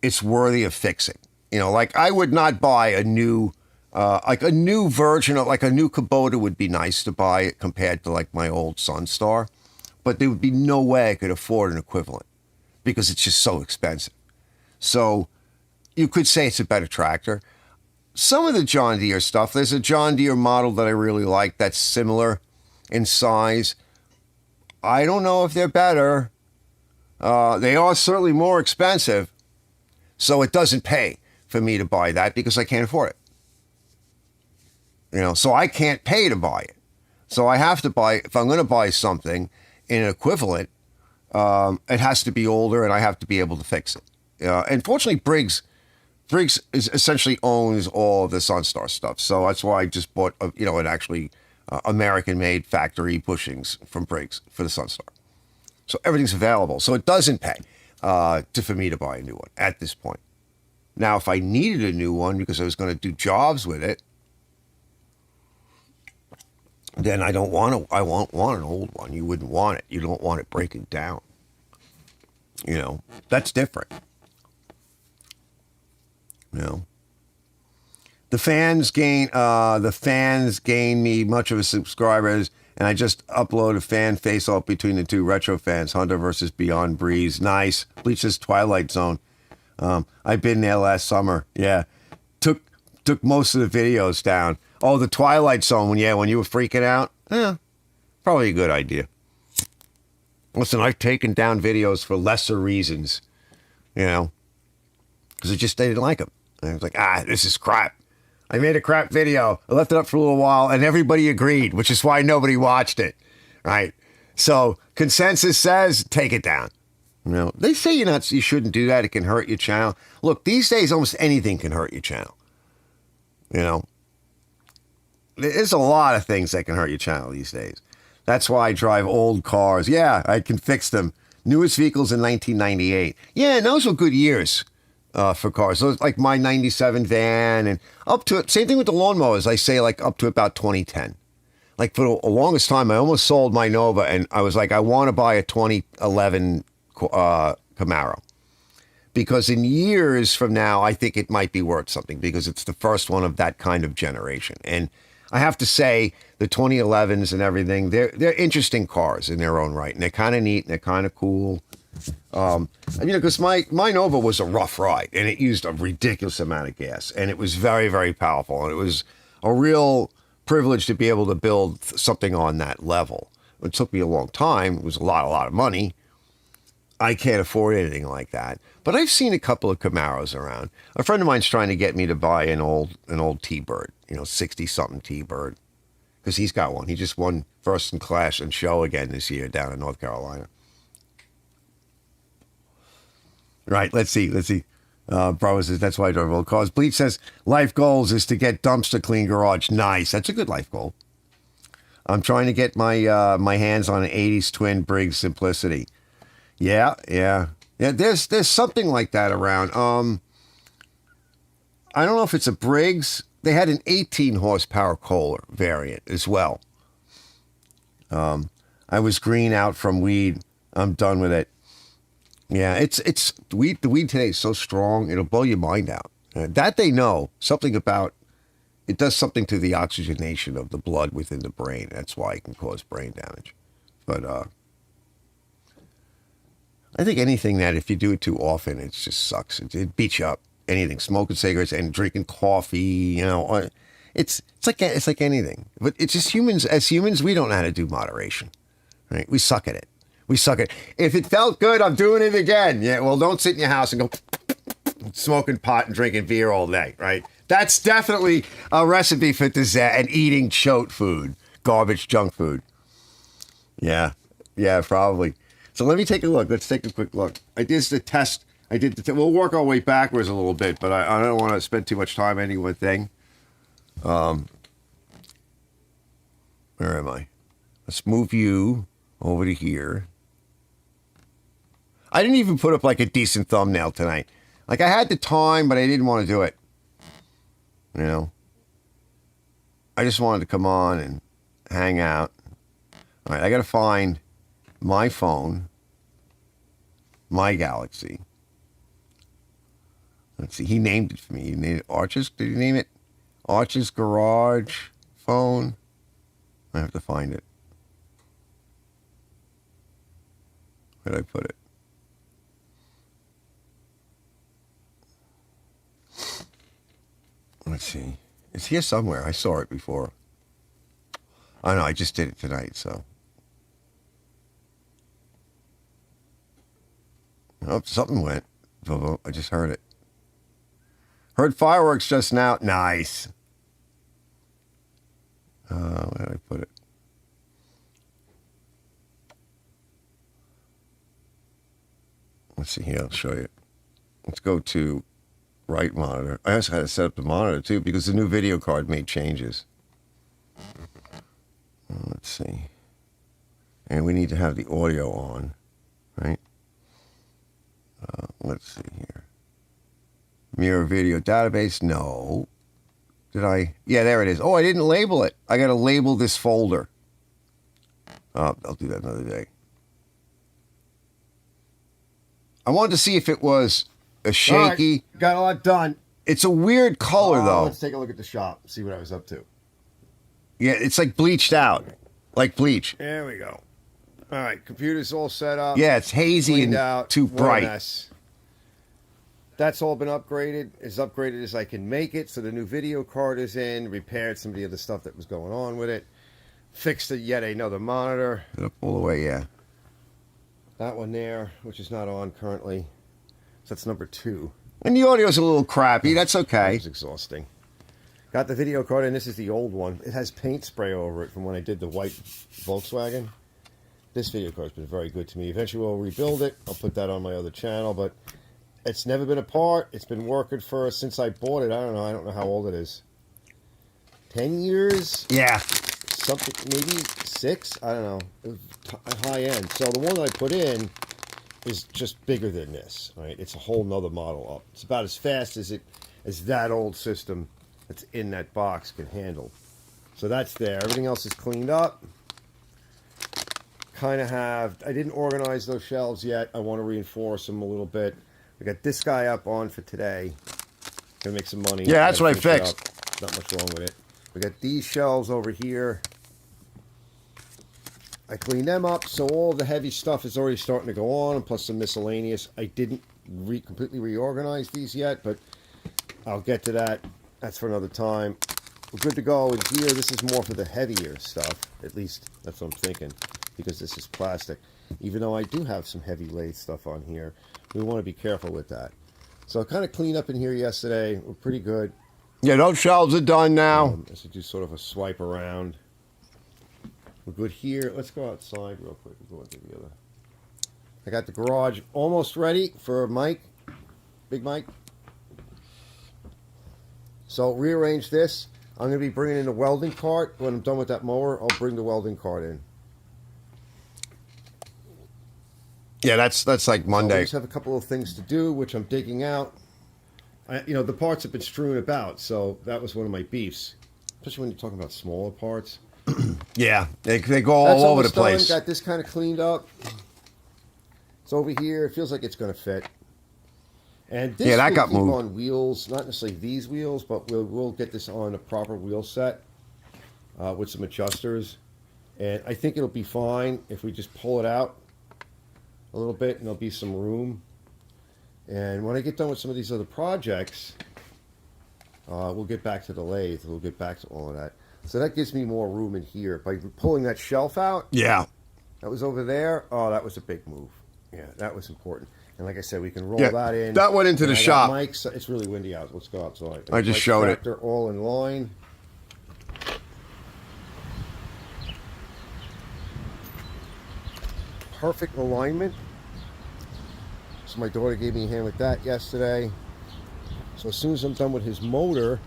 it's worthy of fixing. You know, like I would not buy a new, like a new version of, like a new Kubota would be nice to buy compared to like my old Sunstar, but there would be no way I could afford an equivalent because it's just so expensive. So you could say it's a better tractor. Some of the John Deere stuff, there's a John Deere model that I really like that's similar in size. I don't know if they're better. They are certainly more expensive. So it doesn't pay for me to buy that because I can't afford it. You know, so I can't pay to buy it. So I have to buy, if I'm going to buy something in an equivalent, it has to be older and I have to be able to fix it. And fortunately, Briggs is essentially owns all of the Sunstar stuff. So that's why I just bought, an actually American-made factory bushings from Briggs for the Sunstar. So everything's available. So it doesn't pay for me to buy a new one at this point. Now, if I needed a new one because I was going to do jobs with it, then I won't want an old one. You wouldn't want it. You don't want it breaking down. You know, that's different. You know, the fans gain me much of a subscribers, and I just upload a fan face-off between the two retro fans, Honda versus Beyond Breeze. Nice. Bleach's Twilight Zone. I've been there last summer. Yeah, took most of the videos down. Oh, the Twilight Zone. When you were freaking out. Yeah, probably a good idea. Listen, I've taken down videos for lesser reasons, because I didn't like them. I was like, this is crap. I made a crap video. I left it up for a little while, and everybody agreed, which is why nobody watched it, right? So consensus says take it down. They say you shouldn't do that. It can hurt your channel. Look, these days almost anything can hurt your channel. There's a lot of things that can hurt your channel these days. That's why I drive old cars. Yeah, I can fix them. Newest vehicles in 1998. Yeah, and those were good years for cars. Those like my 97 van and up to it. Same thing with the lawnmowers. I say like up to about 2010. Like for the longest time, I almost sold my Nova and I was like, I want to buy a 2011 Camaro. Because in years from now, I think it might be worth something because it's the first one of that kind of generation. And I have to say, the 2011s and everything, they're interesting cars in their own right. And they're kind of neat and they're kind of cool. Because my Nova was a rough ride and it used a ridiculous amount of gas. And it was very, very powerful. And it was a real privilege to be able to build something on that level. It took me a long time. It was a lot of money. I can't afford anything like that. But I've seen a couple of Camaros around. A friend of mine's trying to get me to buy an old T-Bird, 60-something T-Bird, because he's got one. He just won first in class and show again this year down in North Carolina. Right, let's see. Bro says, that's why I drive old cars. Bleach says, life goals is to get dumpster clean garage. Nice. That's a good life goal. I'm trying to get my hands on an 80s twin Briggs Simplicity. Yeah. There's something like that around. I don't know if it's a Briggs. They had an 18 horsepower Kohler variant as well. I was green out from weed. I'm done with it. Yeah, it's weed. The weed today is so strong it'll blow your mind out. That they know something about. It does something to the oxygenation of the blood within the brain. That's why it can cause brain damage. But I think anything that if you do it too often, it just sucks. It beats you up. Anything, smoking cigarettes and drinking coffee, it's like anything. But it's just humans. As humans, we don't know how to do moderation, right? We suck at it. If it felt good, I'm doing it again. Yeah, well, don't sit in your house and go smoking pot and drinking beer all day, right? That's definitely a recipe for disaster and eating chote food, garbage, junk food. Yeah, probably. So let me take a look. Let's take a quick look. I did the test. We'll work our way backwards a little bit, but I don't want to spend too much time on any one thing. Where am I? Let's move you over to here. I didn't even put up like a decent thumbnail tonight. Like I had the time, but I didn't want to do it. You know? I just wanted to come on and hang out. All right, I got to find my phone, my Galaxy. Let's see. He named it for me. He named it Arches. Did he name it? Arches Garage phone. I have to find it. Where did I put it? Let's see. It's here somewhere. I saw it before. Oh no, I just did it tonight, so. Oh, something went. I just heard it. Heard fireworks just now. Nice. Where did I put it? Let's see here. I'll show you. Let's go to right monitor. I also had to set up the monitor too because the new video card made changes. Let's see. And we need to have the audio on, right? Let's see here. Mirror video database. No. Did I? Yeah, there it is. Oh, I didn't label it. I got to label this folder. I'll do that another day. I wanted to see if it was a shaky. Right, got a lot done. It's a weird color, though. Let's take a look at the shop, see what I was up to. Yeah, it's like bleached out. Like bleach. There we go. All right, computer's all set up. Yeah, it's hazy and out, too what a bright. mess. That's all been upgraded, as upgraded as I can make it. So the new video card is in, repaired some of the other stuff that was going on with it. Fixed it yet another monitor. Up all the way, yeah. That one there, which is not on currently. So that's number 2. And the audio's a little crappy. That's That okay. was exhausting. Got the video card in. This is the old one. It has paint spray over it from when I did the white Volkswagen. This video card's been very good to me. Eventually we'll rebuild it. I'll put that on my other channel, but it's never been apart. It's been working for us since I bought it. I don't know how old it is. 10 years? Yeah. Something, maybe 6? I don't know. It was high end. So the one that I put in is just bigger than this, right? It's a whole nother model up. It's about as fast as that old system that's in that box can handle. So that's there. Everything else is cleaned up. I didn't organize those shelves yet. I want to reinforce them a little bit. We got this guy up on for today. Gonna make some money. Yeah, that's what I finish it fixed. up. Not much wrong with it. We got these shelves over here. I cleaned them up, so all the heavy stuff is already starting to go on, plus some miscellaneous. I didn't completely reorganize these yet, but I'll get to that. That's for another time. We're good to go in here. This is more for the heavier stuff. At least that's what I'm thinking, because this is plastic. Even though I do have some heavy lathe stuff on here, we want to be careful with that. So I kind of cleaned up in here yesterday. We're pretty good. Yeah, those shelves are done now. Let's do sort of a swipe around. We're good here. Let's go outside real quick. We'll go into the other. I got the garage almost ready for Mike. Big Mike. So rearrange this. I'm going to be bringing in the welding cart. When I'm done with that mower, I'll bring the welding cart in. Yeah, that's like So Monday. I just have a couple of things to do, which I'm digging out. The parts have been strewn about, so that was one of my beefs. Especially when you're talking about smaller parts. Yeah, they go all That's over the almost done. place. Got this kind of cleaned up. It's over here. It feels like it's going to fit. And this that will got keep moved. on wheels, not necessarily these wheels, but we'll get this on a proper wheel set with some adjusters. And I think it'll be fine if we just pull it out a little bit, and there'll be some room. And when I get done with some of these other projects, we'll get back to the lathe. We'll get back to all of that. So that gives me more room in here. By pulling that shelf out, Yeah. that was over there. Oh, that was a big move. Yeah, that was important. And like I said, we can roll that in. That went into And the I got shop. Mike's, it's really windy out. Let's go outside. I just Mike's showed it. tractor all in line. Perfect alignment. So my daughter gave me a hand with that yesterday. So as soon as I'm done with his motor,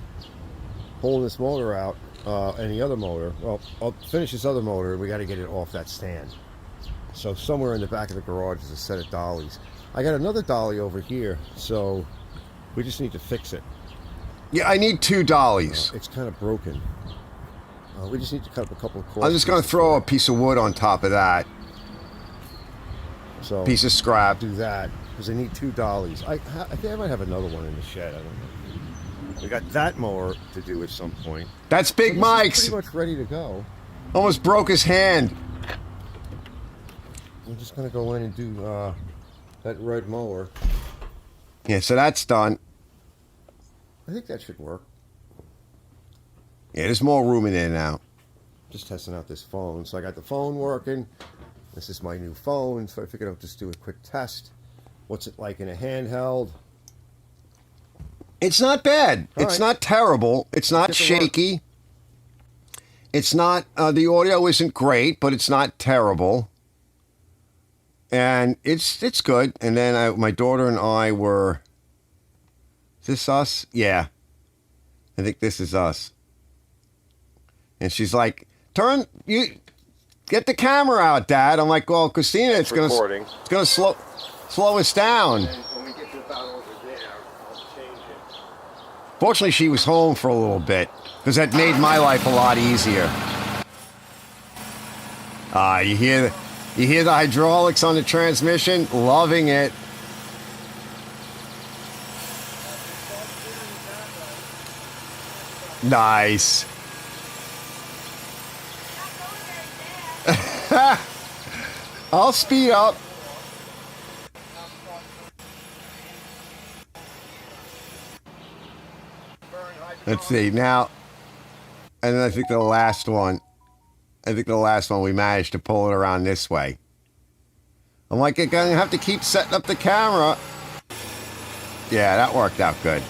pulling this motor out, and the other motor, well, I'll finish this other motor, and we got to get it off that stand. So somewhere in the back of the garage is a set of dollies. I got another dolly over here, so we just need to fix it. Yeah, I need 2 dollies. It's kind of broken. We just need to cut up a couple of cords. I'm just going to throw a piece of wood on top of that. So Piece of scrap. do that, because I need 2 dollies. I think I might have another one in the shed. I don't know. We got that mower to do at some point. That's Big So Mike's. pretty much ready to go. Almost broke his hand. I'm just gonna go in and do that red mower. Yeah, so that's done. I think that should work. Yeah, there's more room in there now. Just testing out this phone. So I got the phone working. This is my new phone, so I figured I'll just do a quick test. What's it like in a handheld? It's not bad. All It's right. not terrible. It's not Get to work. shaky. It's not, the audio isn't great, but it's not terrible. And it's good. And then my daughter and I were, is this us? Yeah. I think this is us. And she's like, get the camera out, Dad. I'm like, well, Christina, it's recording. gonna slow us down. And when we get to about over there, I'll change it. Fortunately, she was home for a little bit because that made my life a lot easier. You hear the hydraulics on the transmission? Loving it. Nice. I'll speed up. Let's see now. And then I think the last one we managed to pull it around this way. I'm like, you're gonna have to keep setting up the camera. Yeah, that worked out good.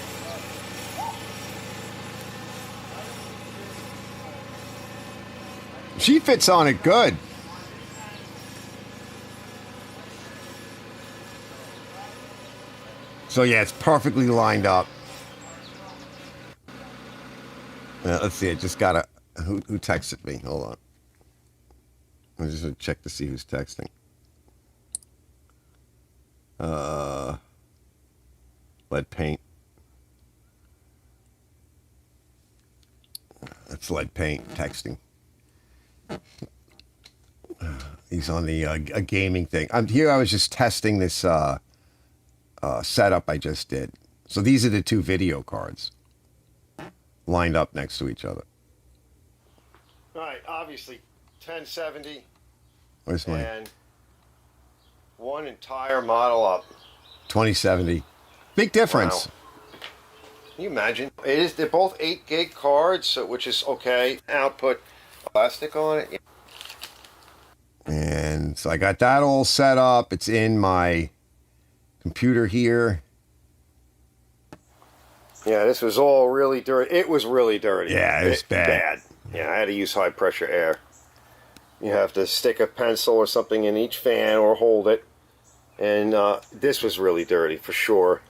She fits on it good. So yeah, it's perfectly lined up. Let's see, I just got who texted me? Hold on. I'm just gonna check to see who's texting. Lead paint. That's lead paint texting. He's on the a gaming thing. I'm here. I was just testing this setup I just did. So these are the 2 video cards lined up next to each other. All right, obviously 1070 Where's my and one entire model up. 2070? Big difference. Wow. Can you imagine? They're both 8 gig cards, so, which is okay. Output plastic on it. And so I got that all set up. It's in my computer here. Yeah, this was all really dirty. It was really dirty. Yeah, it was bad. Yeah, I had to use high pressure air. You have to stick a pencil or something in each fan or hold it. And this was really dirty for sure.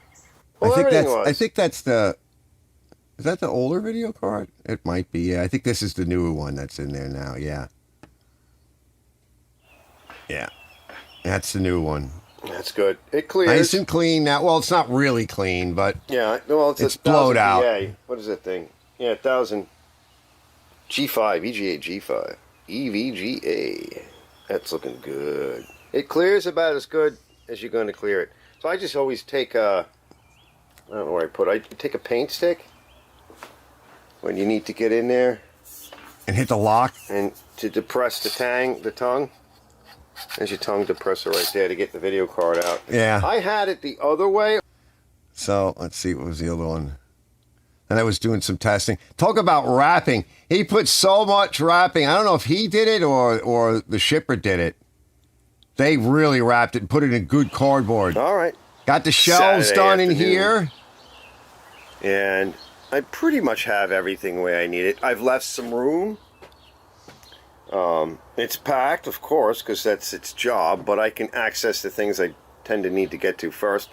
Well, I think that's the. Is that the older video card? It might be. Yeah, I think this is the newer one that's in there now. Yeah. Yeah, that's the new one. That's good. It clears. Nice and clean now. Well, it's not really clean, but yeah. Well, it's blowed out. VA. What is that thing? Yeah, 1000 G5 EGA G5 EVGA. That's looking good. It clears about as good as you're going to clear it. So I just always take I don't know where I put it. I take a paint stick when you need to get in there and hit the lock and to depress the tongue. There's your tongue depressor right there to get the video card out. Yeah. I had it the other way. So let's see, what was the other one? And I was doing some testing. Talk about wrapping. He put so much wrapping. I don't know if he did it or the shipper did it. They really wrapped it and put it in good cardboard. All right. Got the shelves Saturday done in afternoon. here. And I pretty much have everything the way I need it. I've left some room. It's packed, of course, because that's its job, but I can access the things I tend to need to get to first.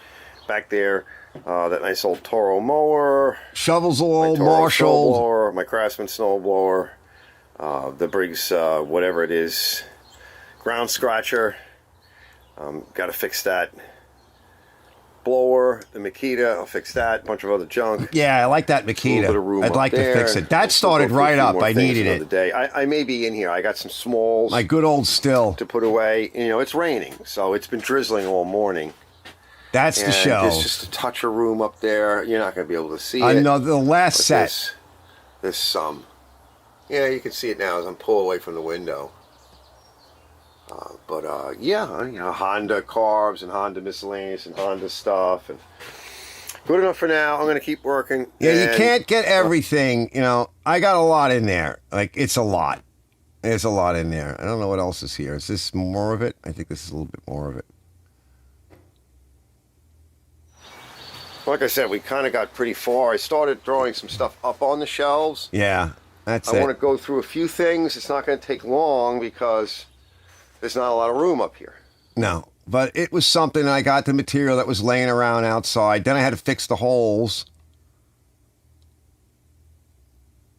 back there. That nice old Toro mower. Shovels all My Toro marshaled. snowblower, my Craftsman snowblower. The Briggs, whatever it is. Ground scratcher. Got to fix that. Blower, the Makita, I'll fix that. A bunch of other junk. Yeah, I like that A little bit of Makita. room I'd up like to there. fix it. That We'll started go through a right few up. more I things needed another it. day. I may be in here. I got some smalls My good old still. to put away. You know, it's raining, so it's been drizzling all morning. That's the And there's shelves. just a touch of room up there. You're not going to be able to see I it. know the last But set. This yeah, you can see it now as I'm pulling away from the window. Yeah, you know, Honda carbs and Honda miscellaneous and Honda stuff, and good enough for now. I'm going to keep working. Yeah, you and can't get everything. You know, I got a lot in there. Like, it's a lot. There's a lot in there. I don't know what else is here. Is this more of it? I think this is a little bit more of it. Like I said, we kind of got pretty far. I started throwing some stuff up on the shelves. Yeah, that's I it. want to go through a few things. It's not going to take long because there's not a lot of room up here. No, but it was something. I got the material that was laying around outside. Then I had to fix the holes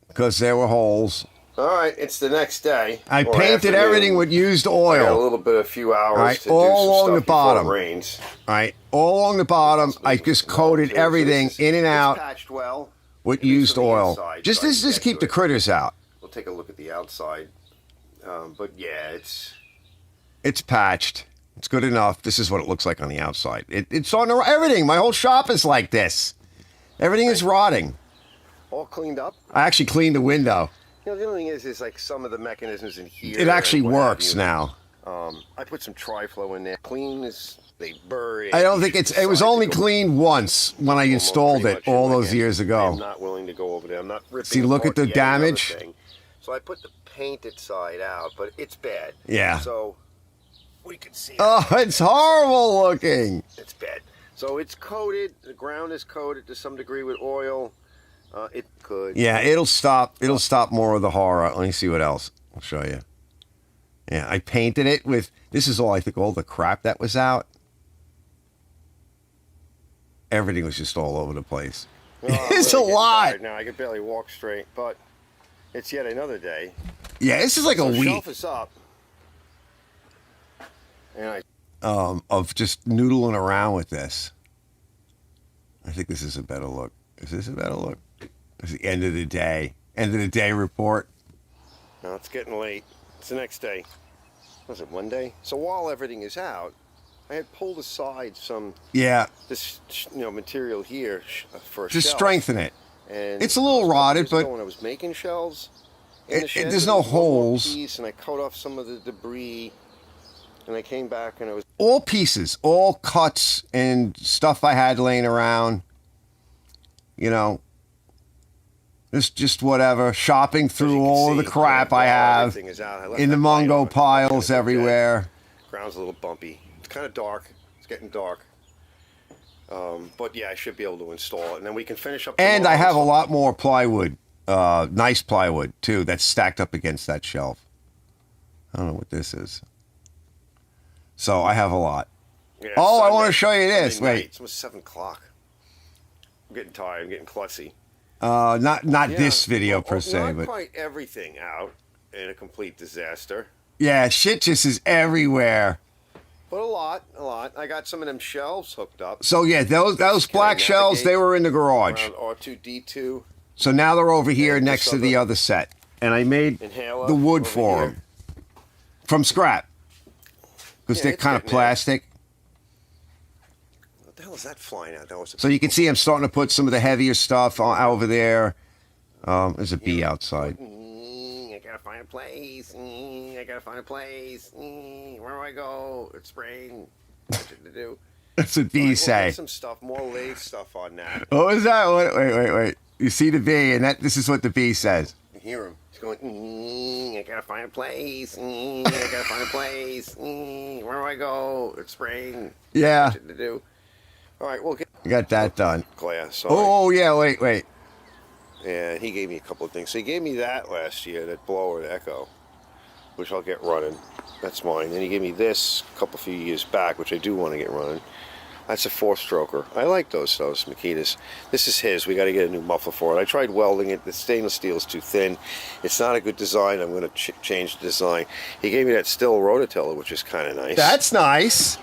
because there were holes. All right, it's the next day. I or painted afternoon. everything with used I got a oil. little bit, a few hours Right, to all do some along stuff the bottom. before it rains. Right, all along the bottom, I just coated everything in and It's out patched well. with It is used from the oil. inside, Just so I this, can just get keep to the it. critters out. We'll take a look at the outside. But yeah, It's patched. It's good enough. This is what it looks like on the outside. It's on everything. My whole shop is like this. Everything is rotting. all cleaned up. I actually cleaned the window. You know, the only thing is like some of the mechanisms in here. It actually and what have works you. now. I put some Triflow in there. Clean as they bury. I don't think it was only cleaned once when I installed it all those years I'm ago. not willing to go over there. I'm not ripping. See, look at apart the any other damage. thing. So I put the painted side out, but it's bad. Yeah. So we can see. Oh, it's horrible looking. It's bad. So it's coated. The ground is coated to some degree with oil. It could. Yeah, it'll stop. It'll stop more of the horror. Let me see what else. I'll show you. Yeah, I painted it with. This is all I think. All the crap that was out. Everything was just all over the place. Oh, I'm It's a really getting lot. tired now I can barely walk straight, but it's yet another day. Yeah, this is like a So week shelf is up, and I of just noodling around with this. I think this is a better look. Is this a better look? It's the end of the day. End of the day report. now it's getting late. It's the next day. Was it Monday? So while everything is out, I had pulled aside some Yeah, this material here for a just shelf. strengthen it. And It's a little rotted, years ago but when I was making shelves, in the it- shed, there's there no was one more holes. piece, and I cut off some of the debris, and I came back and I was All pieces, all cuts and stuff I had laying around. You know, just whatever. Shopping as through you can all of the see, crap I while have everything is out, I left in the that light Mungo on. piles Okay. everywhere. Ground's a little bumpy. It's kind of dark. It's getting dark. But yeah, I should be able to install it, and then we can finish up. And I tomorrow. have a lot more plywood, nice plywood too, that's stacked up against that shelf. I don't know what this is. So I have a lot. Yeah, Oh, I want to Sunday- show you this. Sunday night, Wait, It's almost 7 o'clock. I'm getting tired. I'm getting klutzy. not Yeah, this video per well, se, not but quite everything out in a complete disaster, yeah, shit just is everywhere. but a lot. I got some of them shelves hooked up. So yeah, those Can I black shelves, they navigate were in the garage. around R2D2 So now they're over here And next this to the other- other set, and I made inhaler the wood over for here. them from scrap because Yeah, they're it's kind of getting there. plastic. What the hell is that flying out? That was a So you can see I'm starting to put some of the heavier stuff over there. There's a bee outside. I gotta find a place. I gotta find a place. Where do I go? It's spring. What to do? That's what All bees right, we'll say. get some stuff, more Lathe stuff on that. What was that? Wait. You see the bee, and this is what the bee says. You hear him. He's going, I gotta find a place. I gotta find a place. Where do I go? It's spring. Yeah, What to do? All right, we'll get I got that done. glass. Sorry. Oh yeah, wait. And he gave me a couple of things. So he gave me that last year, that blower, the Echo, which I'll get running. That's mine. And he gave me this a few years back, which I do want to get running. That's a 4-stroker. I like those Makitas. This is his. We got to get a new muffler for it. I tried welding it. The stainless steel is too thin. It's not a good design. I'm going to change the design. He gave me that Still rototiller, which is kind of nice. That's nice.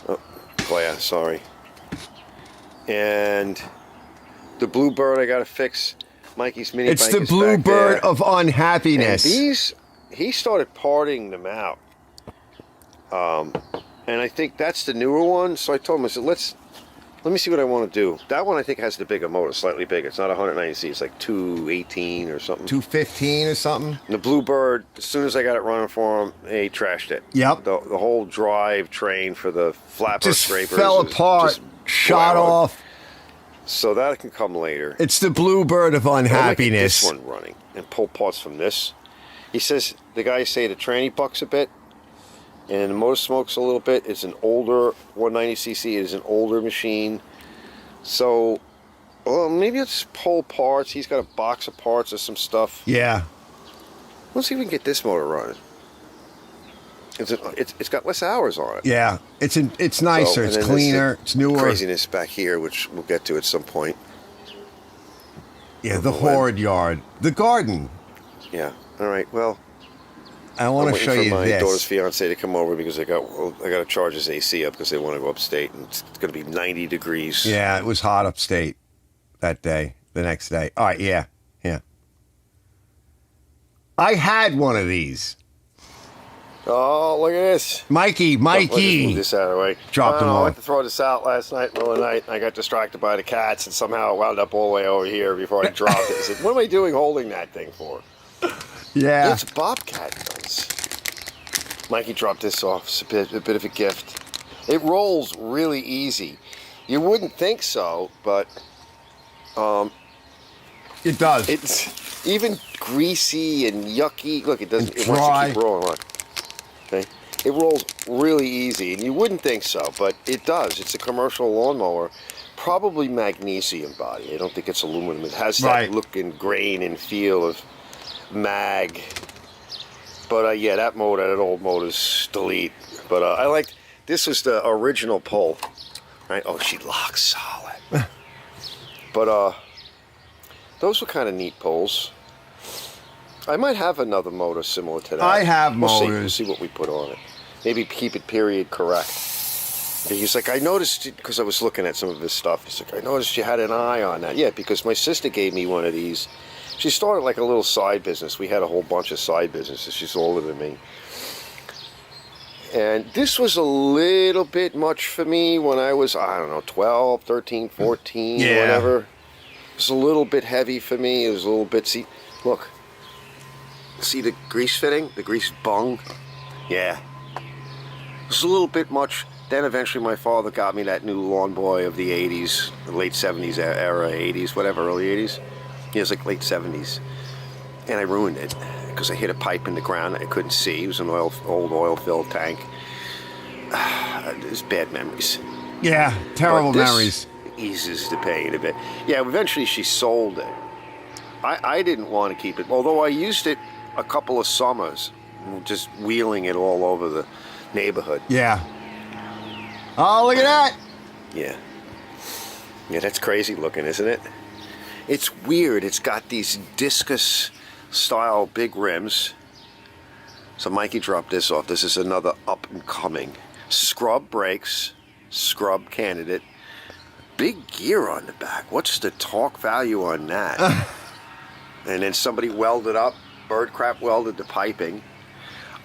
Oh, glass, sorry. And the Bluebird I got to fix. Mikey's mini It's bike the is Bluebird back there. of unhappiness. And these, he started parting them out. And I think that's the newer one. So I told him, I said, let me see what I want to do. That one I think has the bigger motor, slightly bigger. It's not 190C, it's like 218 or something. 215 or something. And the Bluebird, as soon as I got it running for him, he trashed it. Yep. The whole drive train for the flapper Just scrapers fell apart, shot off. So that can come later. It's the Bluebird of unhappiness. This one running and pull parts from this. He says the guys say the tranny bucks a bit, and the motor smokes a little bit. It's an older 190cc. It is an older machine. So, well, maybe it's pull parts. He's got a box of parts or some stuff. Yeah. Let's see if we can get this motor running. It's got less hours on it. Yeah. It's nicer. So, it's cleaner. It's newer. Craziness back here, which we'll get to at some point. Yeah, the horde yard. The garden. Yeah. All right. Well, I want to show you my this. daughter's fiance to come over because I got to charge his AC up because they want to go upstate, and it's going to be 90 degrees. Yeah, it was hot upstate that day, the next day. All right, yeah. I had one of these. Oh, look at this. Mikey. Let's move this out of the way. Dropped them I off. went to throw this out last night, middle of the night. I got distracted by the cats, and somehow it wound up all the way over here before I dropped it. I said, what am I doing holding that thing for? Yeah. It's bobcat guns. Mikey dropped this off. It's a bit of a gift. It rolls really easy. You wouldn't think so, but It does. it's even greasy and yucky. Look, it doesn't. And It wants dry. to keep rolling. Look. Okay. It rolls really easy, and you wouldn't think so, but it does. It's a commercial lawnmower, probably magnesium body. I don't think it's aluminum. It has that Right. look and grain and feel of mag. But yeah, that old motor's delete. But I liked, this was the original pull, right? Oh, she locks solid. But those were kind of neat pulls. I might have another motor similar to that. I have We'll motors. see what we put on it. Maybe keep it period correct. But he's like, I noticed, because I was looking at some of his stuff, he's like, I noticed you had an eye on that. Yeah, because my sister gave me one of these. She started like a little side business. We had a whole bunch of side businesses. She's older than me. And this was a little bit much for me when I was, I don't know, 12, 13, 14, Yeah. whatever. It was a little bit heavy for me. It was a little bit, see, look. See the grease fitting? The grease bung? Yeah. It was a little bit much. Then eventually my father got me that new Lawn Boy of the 80s, the late 70s era, 80s, whatever, early 80s. Yeah, it was like late 70s. And I ruined it because I hit a pipe in the ground I couldn't see. It was an old oil-filled tank. There's bad memories. Yeah, terrible But this memories. eases the pain a bit. Yeah, eventually she sold it. I didn't want to keep it, although I used it a couple of summers, just wheeling it all over the neighborhood. Yeah. Oh, look at that. Yeah. Yeah, that's crazy looking, isn't it? It's weird. It's got these discus style big rims. So Mikey dropped this off. This is another up and coming. Scrub brakes, scrub candidate. Big gear on the back. What's the torque value on that? And then somebody welded up, bird crap welded the piping.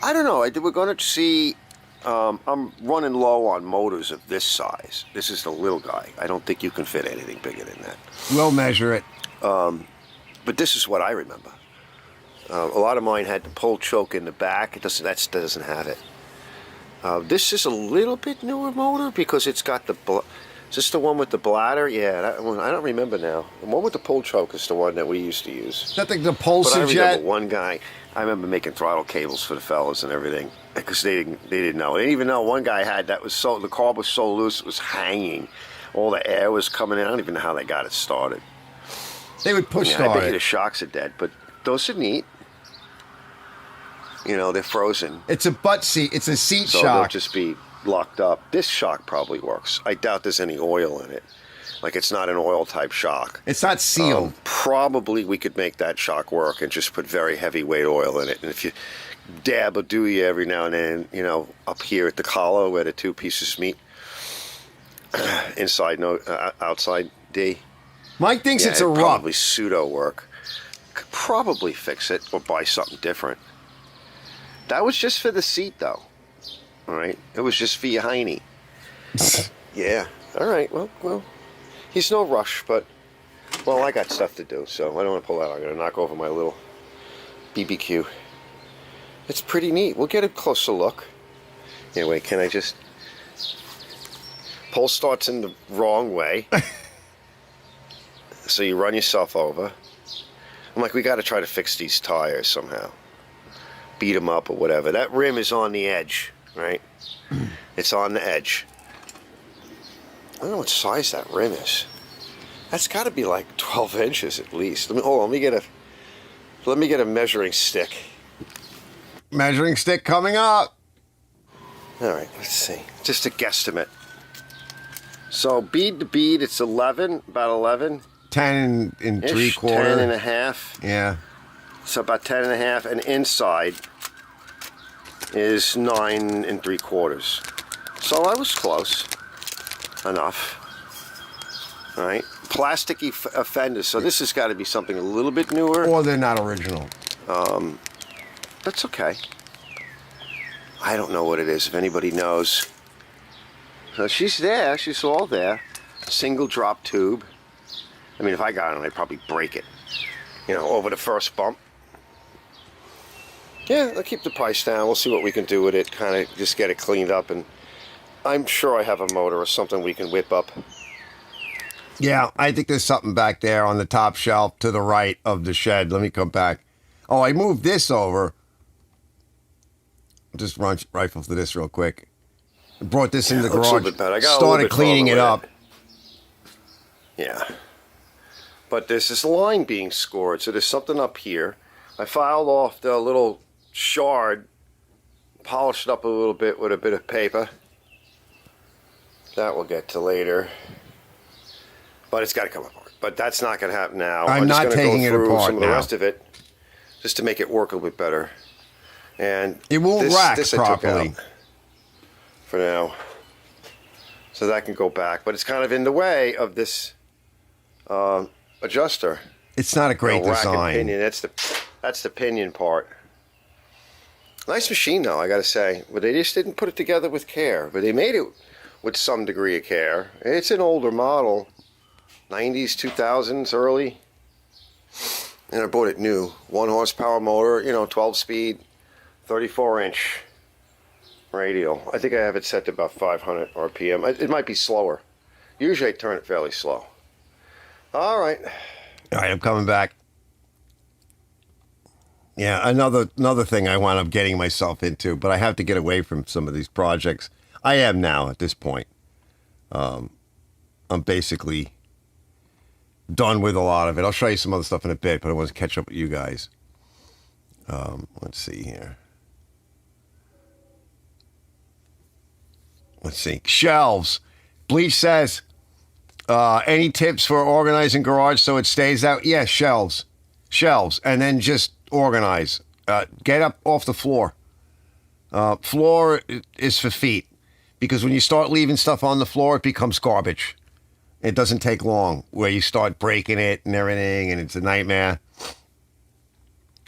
I don't know. We're going to see. I'm running low on motors of this size. This is the little guy. I don't think you can fit anything bigger than that. We'll measure it. But this is what I remember. A lot of mine had the pull choke in the back. That doesn't have it. This is a little bit newer motor because it's got the. Is this the one with the bladder? Yeah, that one, I don't remember now. The one with the pull choke is the one that we used to use. Is that the But I Pulsar remember jet? one guy. I remember making throttle cables for the fellas and everything because they didn't know. They didn't even know one guy had that was so the carb was so loose it was hanging. All the air was coming in. I don't even know how they got it started. They would push I start bet you it. the shocks are dead, but those are neat. You know, they're frozen. It's a butt seat. It's a seat So they'll shock. just be locked up. This shock probably works. I doubt there's any oil in it. Like, it's not an oil type shock. It's not sealed. Probably we could make that shock work and just put very heavyweight oil in it. And if you dab a dewey every now and then, you know, up here at the collar where the two pieces meet, inside no, outside D. Mike thinks it's a it'd rub. Probably pseudo work. Could probably fix it or buy something different. That was just for the seat, though. All right, it was just for your hiney. Yeah. All right. Well. He's no rush, but well, I got stuff to do, so I don't want to pull out. I'm gonna knock over my little BBQ. It's pretty neat. We'll get a closer look. Anyway, can I just? Pull starts in the wrong way, so you run yourself over. I'm like, we got to try to fix these tires somehow. Beat them up or whatever. That rim is on the edge, right? It's on the edge. I don't know what size that rim is. That's got to be like 12 inches at least. Let me get a measuring stick. Measuring stick coming up. All right, let's see. Just a guesstimate. So bead to bead, it's 11, about 11. 10 and 3/4. 10 and a half. Yeah. So about 10 and a half, and inside is 9 3/4. So I was close enough. All right, plasticky fenders. So this has got to be something a little bit newer. Or they're not original. That's okay. I don't know what it is. If anybody knows, she's there. She's all there. Single drop tube. I mean, if I got it, I'd probably break it. You know, over the first bump. Yeah, I'll keep the price down. We'll see what we can do with it. Kind of just get it cleaned up, and I'm sure I have a motor or something we can whip up. Yeah, I think there's something back there on the top shelf to the right of the shed. Let me come back. Oh, I moved this over. Just rifle through this real quick. Brought this in the Looks a little garage. bit better. I got a little Started bit cleaning it farther up. with Yeah. But there's this line being scored, so there's something up here. I filed off the little shard, polished up a little bit with a bit of paper. That we'll get to later. But it's got to come apart. But that's not going to happen now. I'm just not gonna taking go it through apart some of the now. rest of it, just to make it work a little bit better. And It won't rack this I took properly. out for now. So that can go back. But it's kind of in the way of this adjuster. It's not a great Rack and design. pinion. That's the pinion part. Nice machine though, I gotta say. But they just didn't put it together with care. But they made it with some degree of care. It's an older model, 90s, 2000s, early. And I bought it new. 1 horsepower motor, 12 speed, 34-inch radial. I think I have it set to about 500 RPM. It might be slower. Usually I turn it fairly slow. All right. All right, I'm coming back. Yeah, another thing I wound up getting myself into, but I have to get away from some of these projects. I am now at this point. I'm basically done with a lot of it. I'll show you some other stuff in a bit, but I want to catch up with you guys. Let's see here. Let's see. Shelves. Bleach says, any tips for organizing garage so it stays out? Yeah, shelves. And then just organize. Get up off the floor. Floor is for feet. Because when you start leaving stuff on the floor, it becomes garbage. It doesn't take long where you start breaking it and everything, and it's a nightmare.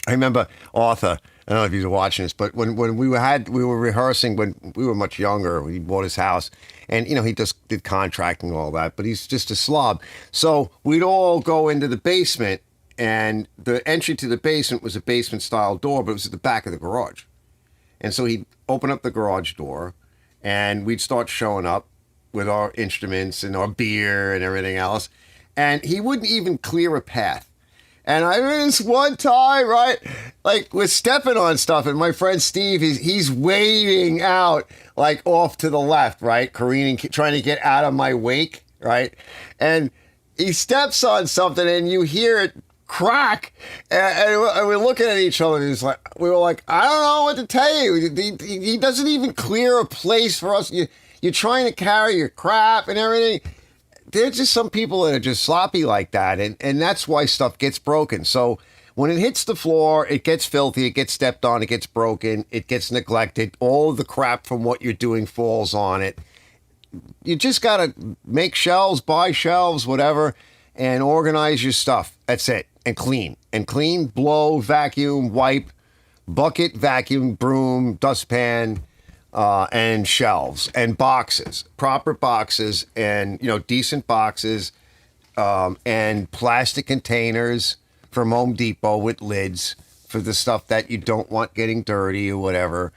I remember Arthur, I don't know if you were watching this, but when we were rehearsing when we were much younger, he bought his house, and he just did contracting and all that, but he's just a slob. So we'd all go into the basement, and the entry to the basement was a basement style door, but it was at the back of the garage. And so he'd open up the garage door, and we'd start showing up with our instruments and our beer and everything else. And he wouldn't even clear a path. And I remember this one time, right? Like, we're stepping on stuff, and my friend Steve, he's waving out, like, off to the left, right? Careening, trying to get out of my wake, right? And he steps on something, and you hear it crack, and we're looking at each other. And we were like, I don't know what to tell you. He doesn't even clear a place for us. You're trying to carry your crap and everything. There's just some people that are just sloppy like that, and that's why stuff gets broken. So when it hits the floor, it gets filthy, it gets stepped on, it gets broken, it gets neglected. All of the crap from what you're doing falls on it. You just got to make shelves, buy shelves, whatever, and organize your stuff. That's it. And clean. And clean, blow, vacuum, wipe, bucket, vacuum, broom, dustpan, and shelves and boxes. Proper boxes and, decent boxes, and plastic containers from Home Depot with lids for the stuff that you don't want getting dirty or whatever.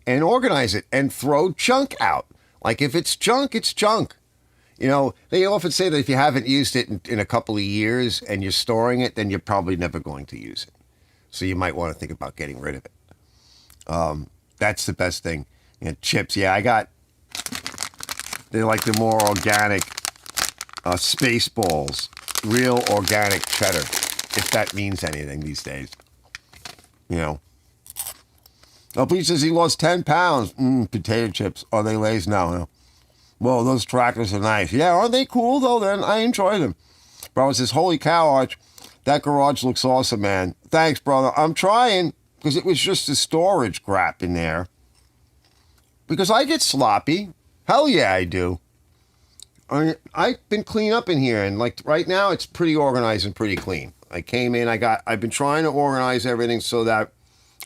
And organize it and throw junk out. Like if it's junk, it's junk. They often say that if you haven't used it in a couple of years and you're storing it, then you're probably never going to use it. So you might want to think about getting rid of it. That's the best thing. Chips. Yeah, they're like the more organic space balls. Real organic cheddar, if that means anything these days. Oh, Pete says he lost 10 pounds. Potato chips. Are they Lay's? No. Well, those tractors are nice. Yeah, aren't they cool, though? Then I enjoy them. Brother says, holy cow, Arch. That garage looks awesome, man. Thanks, brother. I'm trying, because it was just a storage crap in there. Because I get sloppy. Hell yeah, I do. I've been clean up in here, and like right now, it's pretty organized and pretty clean. I came in, I've been trying to organize everything so that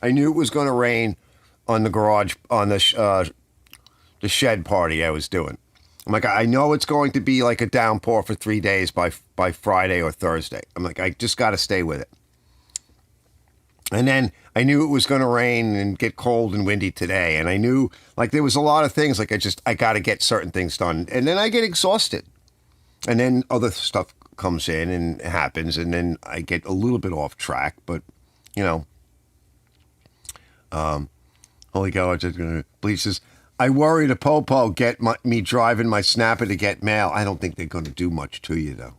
I knew it was going to rain on the garage, on the shed party I was doing. I'm like, I know it's going to be like a downpour for 3 days by Friday or Thursday. I'm like, I just got to stay with it. And then I knew it was going to rain and get cold and windy today. And I knew, like, there was a lot of things, like, I got to get certain things done. And then I get exhausted. And then other stuff comes in and happens. And then I get a little bit off track. But, holy cow, I'm just going to bleach this. I worry the Popo get me driving my Snapper to get mail. I don't think they're going to do much to you, though.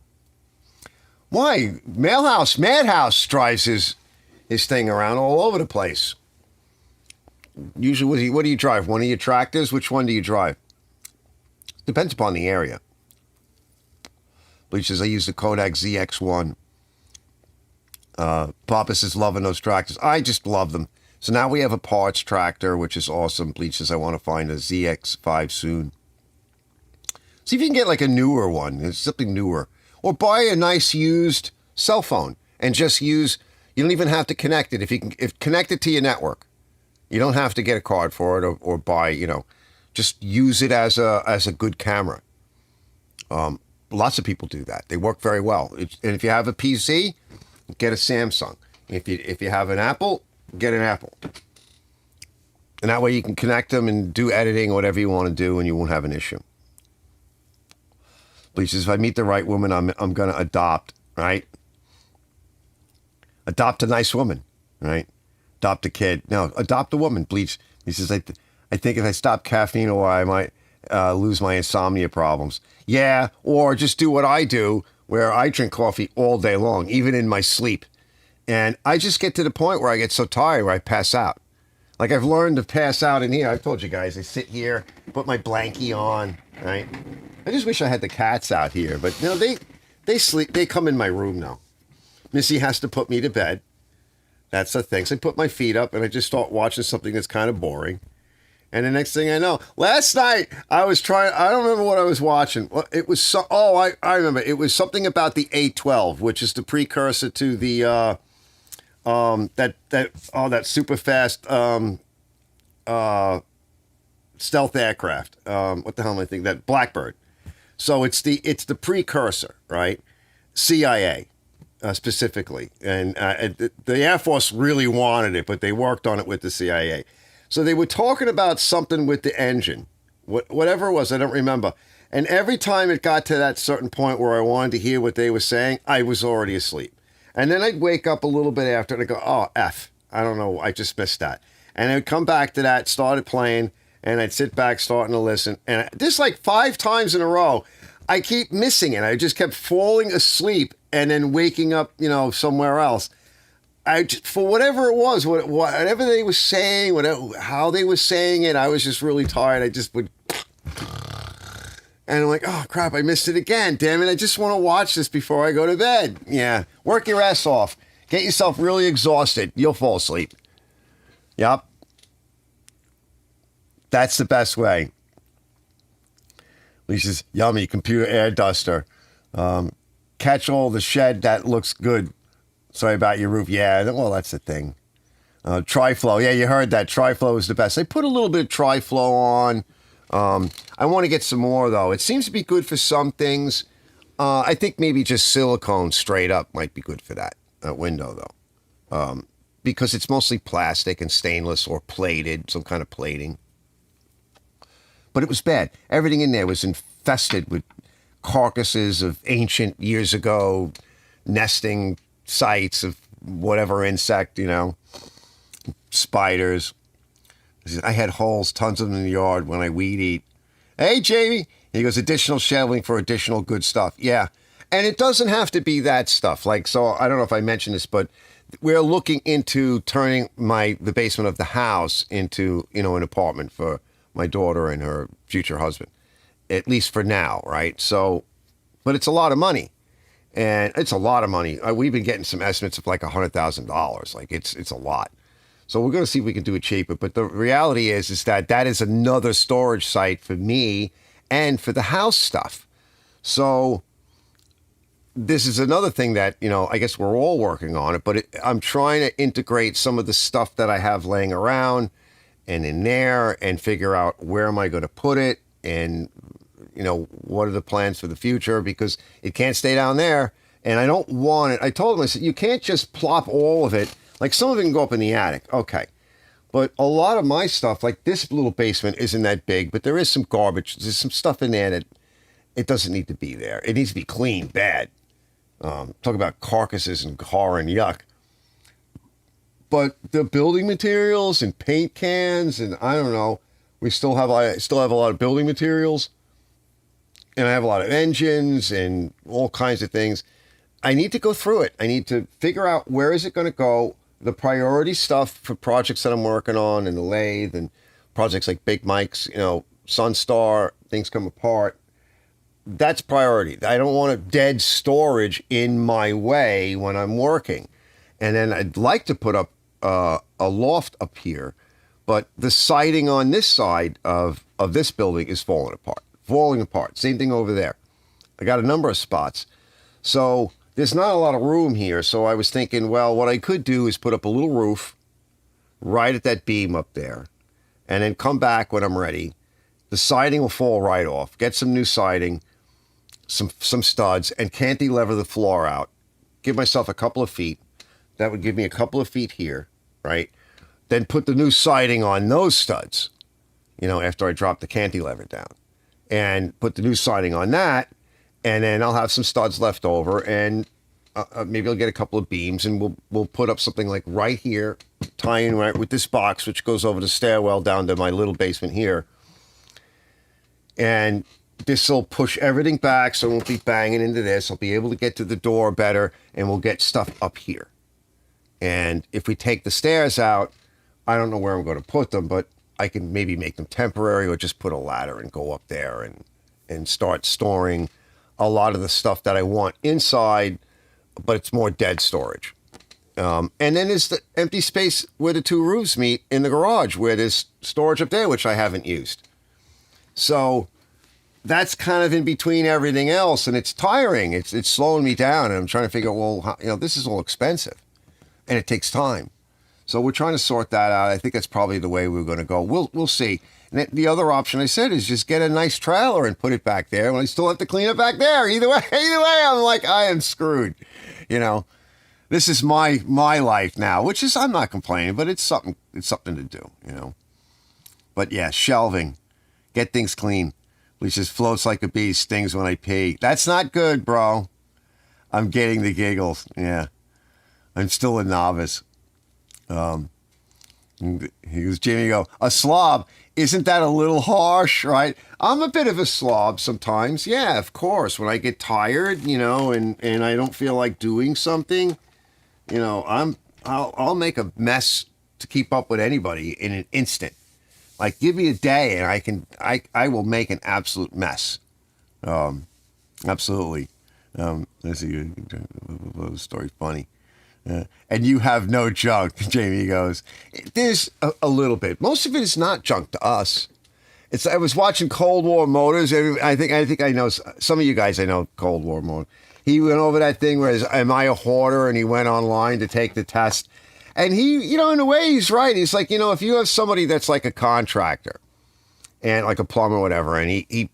Why? Madhouse drives his thing around all over the place. Usually, what do you drive? One of your tractors? Which one do you drive? Depends upon the area. Bleach says, I use the Kodak ZX1. Papa says, loving those tractors. I just love them. So now we have a parts tractor, which is awesome. Bleach says, I want to find a ZX5 soon. See if you can get like a newer one. It's something newer. Or buy a nice used cell phone and just use, you don't even have to connect it. If connect it to your network. You don't have to get a card for it or buy, just use it as a good camera. Lots of people do that. They work very well. And if you have a PC, get a Samsung. If you have an Apple, get an Apple. And that way you can connect them and do editing or whatever you want to do and you won't have an issue. Bleach says, if I meet the right woman, I'm going to adopt, right? Adopt a nice woman, right? Adopt a kid. No, adopt a woman, Bleach. He says, I think if I stop caffeine or I might lose my insomnia problems. Yeah, or just do what I do, where I drink coffee all day long, even in my sleep. And I just get to the point where I get so tired where I pass out. Like I've learned to pass out in here. I've told you guys, I sit here, put my blankie on, right? I just wish I had the cats out here, but they sleep. They come in my room now. Missy has to put me to bed. That's the thing. So I put my feet up and I just start watching something that's kind of boring. And the next thing I know, last night I don't remember what I was watching. It was I remember. It was something about the A-12, which is the precursor to the that super fast stealth aircraft. What the hell am I thinking? That Blackbird. So it's the precursor, right? CIA specifically, and the Air Force really wanted it, but they worked on it with the CIA. So they were talking about something with the engine, whatever it was, I don't remember. And every time it got to that certain point where I wanted to hear what they were saying, I was already asleep. And then I'd wake up a little bit after and I'd go, oh, F, I don't know, I just missed that. And I'd come back to that, started playing, and I'd sit back starting to listen. And just like 5 times in a row, I keep missing it. I just kept falling asleep and then waking up, somewhere else. For whatever it was, whatever they were saying, how they were saying it, I was just really tired. I just would, and I'm like, oh crap, I missed it again. Damn it, I just want to watch this before I go to bed. Yeah, work your ass off. Get yourself really exhausted. You'll fall asleep. Yep. That's the best way. Lisa's yummy computer air duster. Catch all the shed that looks good. Sorry about your roof. Yeah, well, that's the thing. Triflow. Yeah, you heard that. Triflow is the best. I put a little bit of Triflow on. I want to get some more, though. It seems to be good for some things. I think maybe just silicone straight up might be good for that window, though. Because it's mostly plastic and stainless or plated, some kind of plating. But it was bad. Everything in there was infested with carcasses of ancient years ago nesting sites of whatever insect, spiders. I had holes, tons of them in the yard when I weed eat. Hey, Jamie. He goes, additional shoveling for additional good stuff. Yeah. And it doesn't have to be that stuff. So I don't know if I mentioned this, but we're looking into turning the basement of the house into, an apartment for my daughter and her future husband, at least for now, right? So, but it's a lot of money. And it's a lot of money. We've been getting some estimates of like $100,000. Like it's a lot. So we're going to see if we can do it cheaper. But the reality is that is another storage site for me and for the house stuff. So this is another thing that, I guess we're all working on it, but I'm trying to integrate some of the stuff that I have laying around and in there and figure out where am I going to put it and, what are the plans for the future, because it can't stay down there and I don't want it. I told him, I said, you can't just plop all of it. Like some of it can go up in the attic. Okay. But a lot of my stuff, like this little basement isn't that big, but there is some garbage. There's some stuff in there that it doesn't need to be there. It needs to be clean, bad. Talk about carcasses and horror and yuck. But the building materials and paint cans and I don't know, I still have a lot of building materials and I have a lot of engines and all kinds of things. I need to go through it. I need to figure out where is it going to go, the priority stuff for projects that I'm working on and the lathe and projects like Big Mike's, Sunstar, things come apart. That's priority. I don't want a dead storage in my way when I'm working. And then I'd like to put up a loft up here, but the siding on this side of this building is falling apart. Same thing over there. I got a number of spots. So there's not a lot of room here. So I was thinking, well, what I could do is put up a little roof right at that beam up there and then come back when I'm ready. The siding will fall right off. Get some new siding, some studs, and cantilever the floor out. Give myself a couple of feet. That would give me a couple of feet here, right? Then put the new siding on those studs, after I drop the cantilever down. And put the new siding on that, and then I'll have some studs left over, and maybe I'll get a couple of beams, and we'll put up something like right here, tie in right with this box, which goes over the stairwell down to my little basement here. And this will push everything back, so I won't be banging into this. I'll be able to get to the door better, and we'll get stuff up here. And if we take the stairs out, I don't know where I'm going to put them, but I can maybe make them temporary or just put a ladder and go up there and start storing a lot of the stuff that I want inside, but it's more dead storage. And then there's the empty space where the two roofs meet in the garage, where there's storage up there, which I haven't used. So that's kind of in between everything else, and it's tiring. It's slowing me down, and I'm trying to figure out, well, this is all expensive, and it takes time. So we're trying to sort that out. I think that's probably the way we're going to go. We'll see. And the other option I said is just get a nice trailer and put it back there. When I still have to clean it back there. Either way, I'm like, I am screwed. This is my life now, which is, I'm not complaining, but it's something to do. But yeah, shelving, get things clean. Which just floats like a bee, stings when I pee. That's not good, bro. I'm getting the giggles. Yeah, I'm still a novice. And he goes, Jimmy, you go, a slob. Isn't that a little harsh, right? I'm a bit of a slob sometimes. Yeah, of course. When I get tired, and I don't feel like doing something, I'll make a mess to keep up with anybody in an instant. Like, give me a day and I will make an absolute mess. Absolutely. Let's see, the story's funny. And you have no junk, Jamie goes. There's a little bit. Most of it is not junk to us. I was watching Cold War Motors. I think I know some of you guys. I know Cold War Motors. He went over that thing where am I a hoarder? And he went online to take the test. And he, in a way, he's right. He's like, if you have somebody that's like a contractor and like a plumber or whatever, and he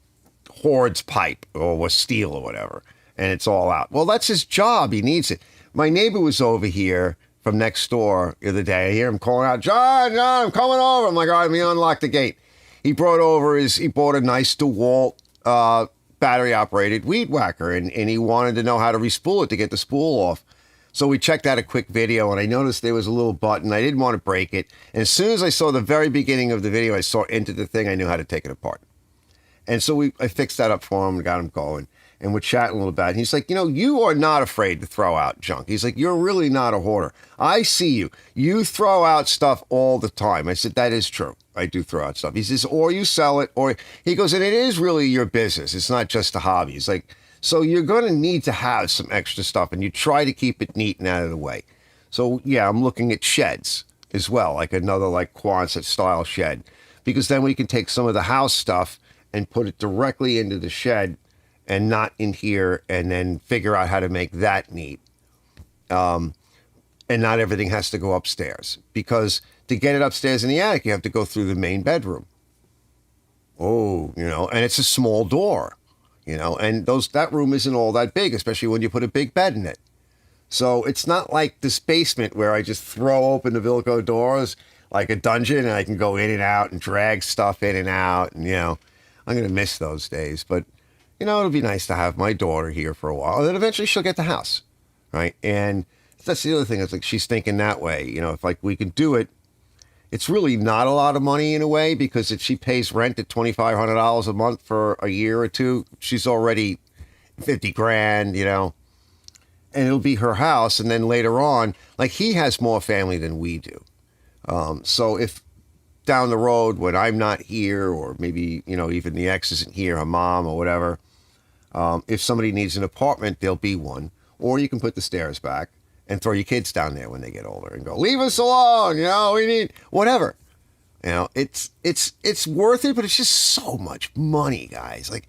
hoards pipe or steel or whatever, and it's all out. Well, that's his job. He needs it. My neighbor was over here from next door the other day. I hear him calling out, John, I'm coming over. I'm like, all right, let me unlock the gate. He brought a nice DeWalt battery operated weed whacker, and he wanted to know how to respool it to get the spool off. So we checked out a quick video, and I noticed there was a little button. I didn't want to break it. And as soon as I saw the very beginning of the video, I saw into the thing, I knew how to take it apart. And so I fixed that up for him and got him going. And we're chatting a little bit. And he's like, you are not afraid to throw out junk. He's like, you're really not a hoarder. I see you. You throw out stuff all the time. I said, that is true. I do throw out stuff. He says, or you sell it, or he goes, and it is really your business. It's not just a hobby. He's like, so you're going to need to have some extra stuff, and you try to keep it neat and out of the way. So, yeah, I'm looking at sheds as well, like another like Quonset style shed, because then we can take some of the house stuff and put it directly into the shed and not in here, and then figure out how to make that neat. And not everything has to go upstairs, because to get it upstairs in the attic, you have to go through the main bedroom. Oh, and it's a small door, and that room isn't all that big, especially when you put a big bed in it. So it's not like this basement where I just throw open the Vilco doors like a dungeon and I can go in and out and drag stuff in and out. And, I'm going to miss those days, but it'll be nice to have my daughter here for a while. And then eventually she'll get the house, right? And that's the other thing. It's like she's thinking that way. If like we can do it, it's really not a lot of money in a way, because if she pays rent at $2,500 a month for a year or two, she's already 50 grand, and it'll be her house. And then later on, like he has more family than we do. So if down the road when I'm not here, or maybe, even the ex isn't here, her mom or whatever, if somebody needs an apartment, there'll be one. Or you can put the stairs back and throw your kids down there when they get older and go, leave us alone, we need whatever. It's worth it, but it's just so much money, guys. Like,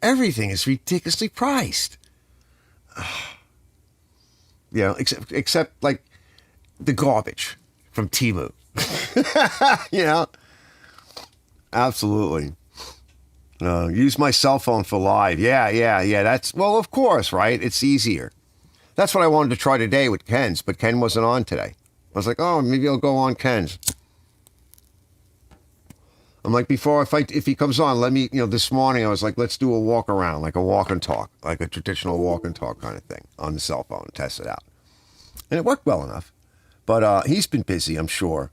everything is ridiculously priced. Except like the garbage from Temu. Absolutely. Use my cell phone for live. Yeah. That's, well, of course, right? It's easier. That's what I wanted to try today with Ken's, but Ken wasn't on today. I was like, oh, maybe I'll go on Ken's. I'm like, if he comes on, let me, this morning I was like, let's do a walk around, like a walk and talk, like a traditional walk and talk kind of thing on the cell phone, test it out. And it worked well enough. But he's been busy, I'm sure,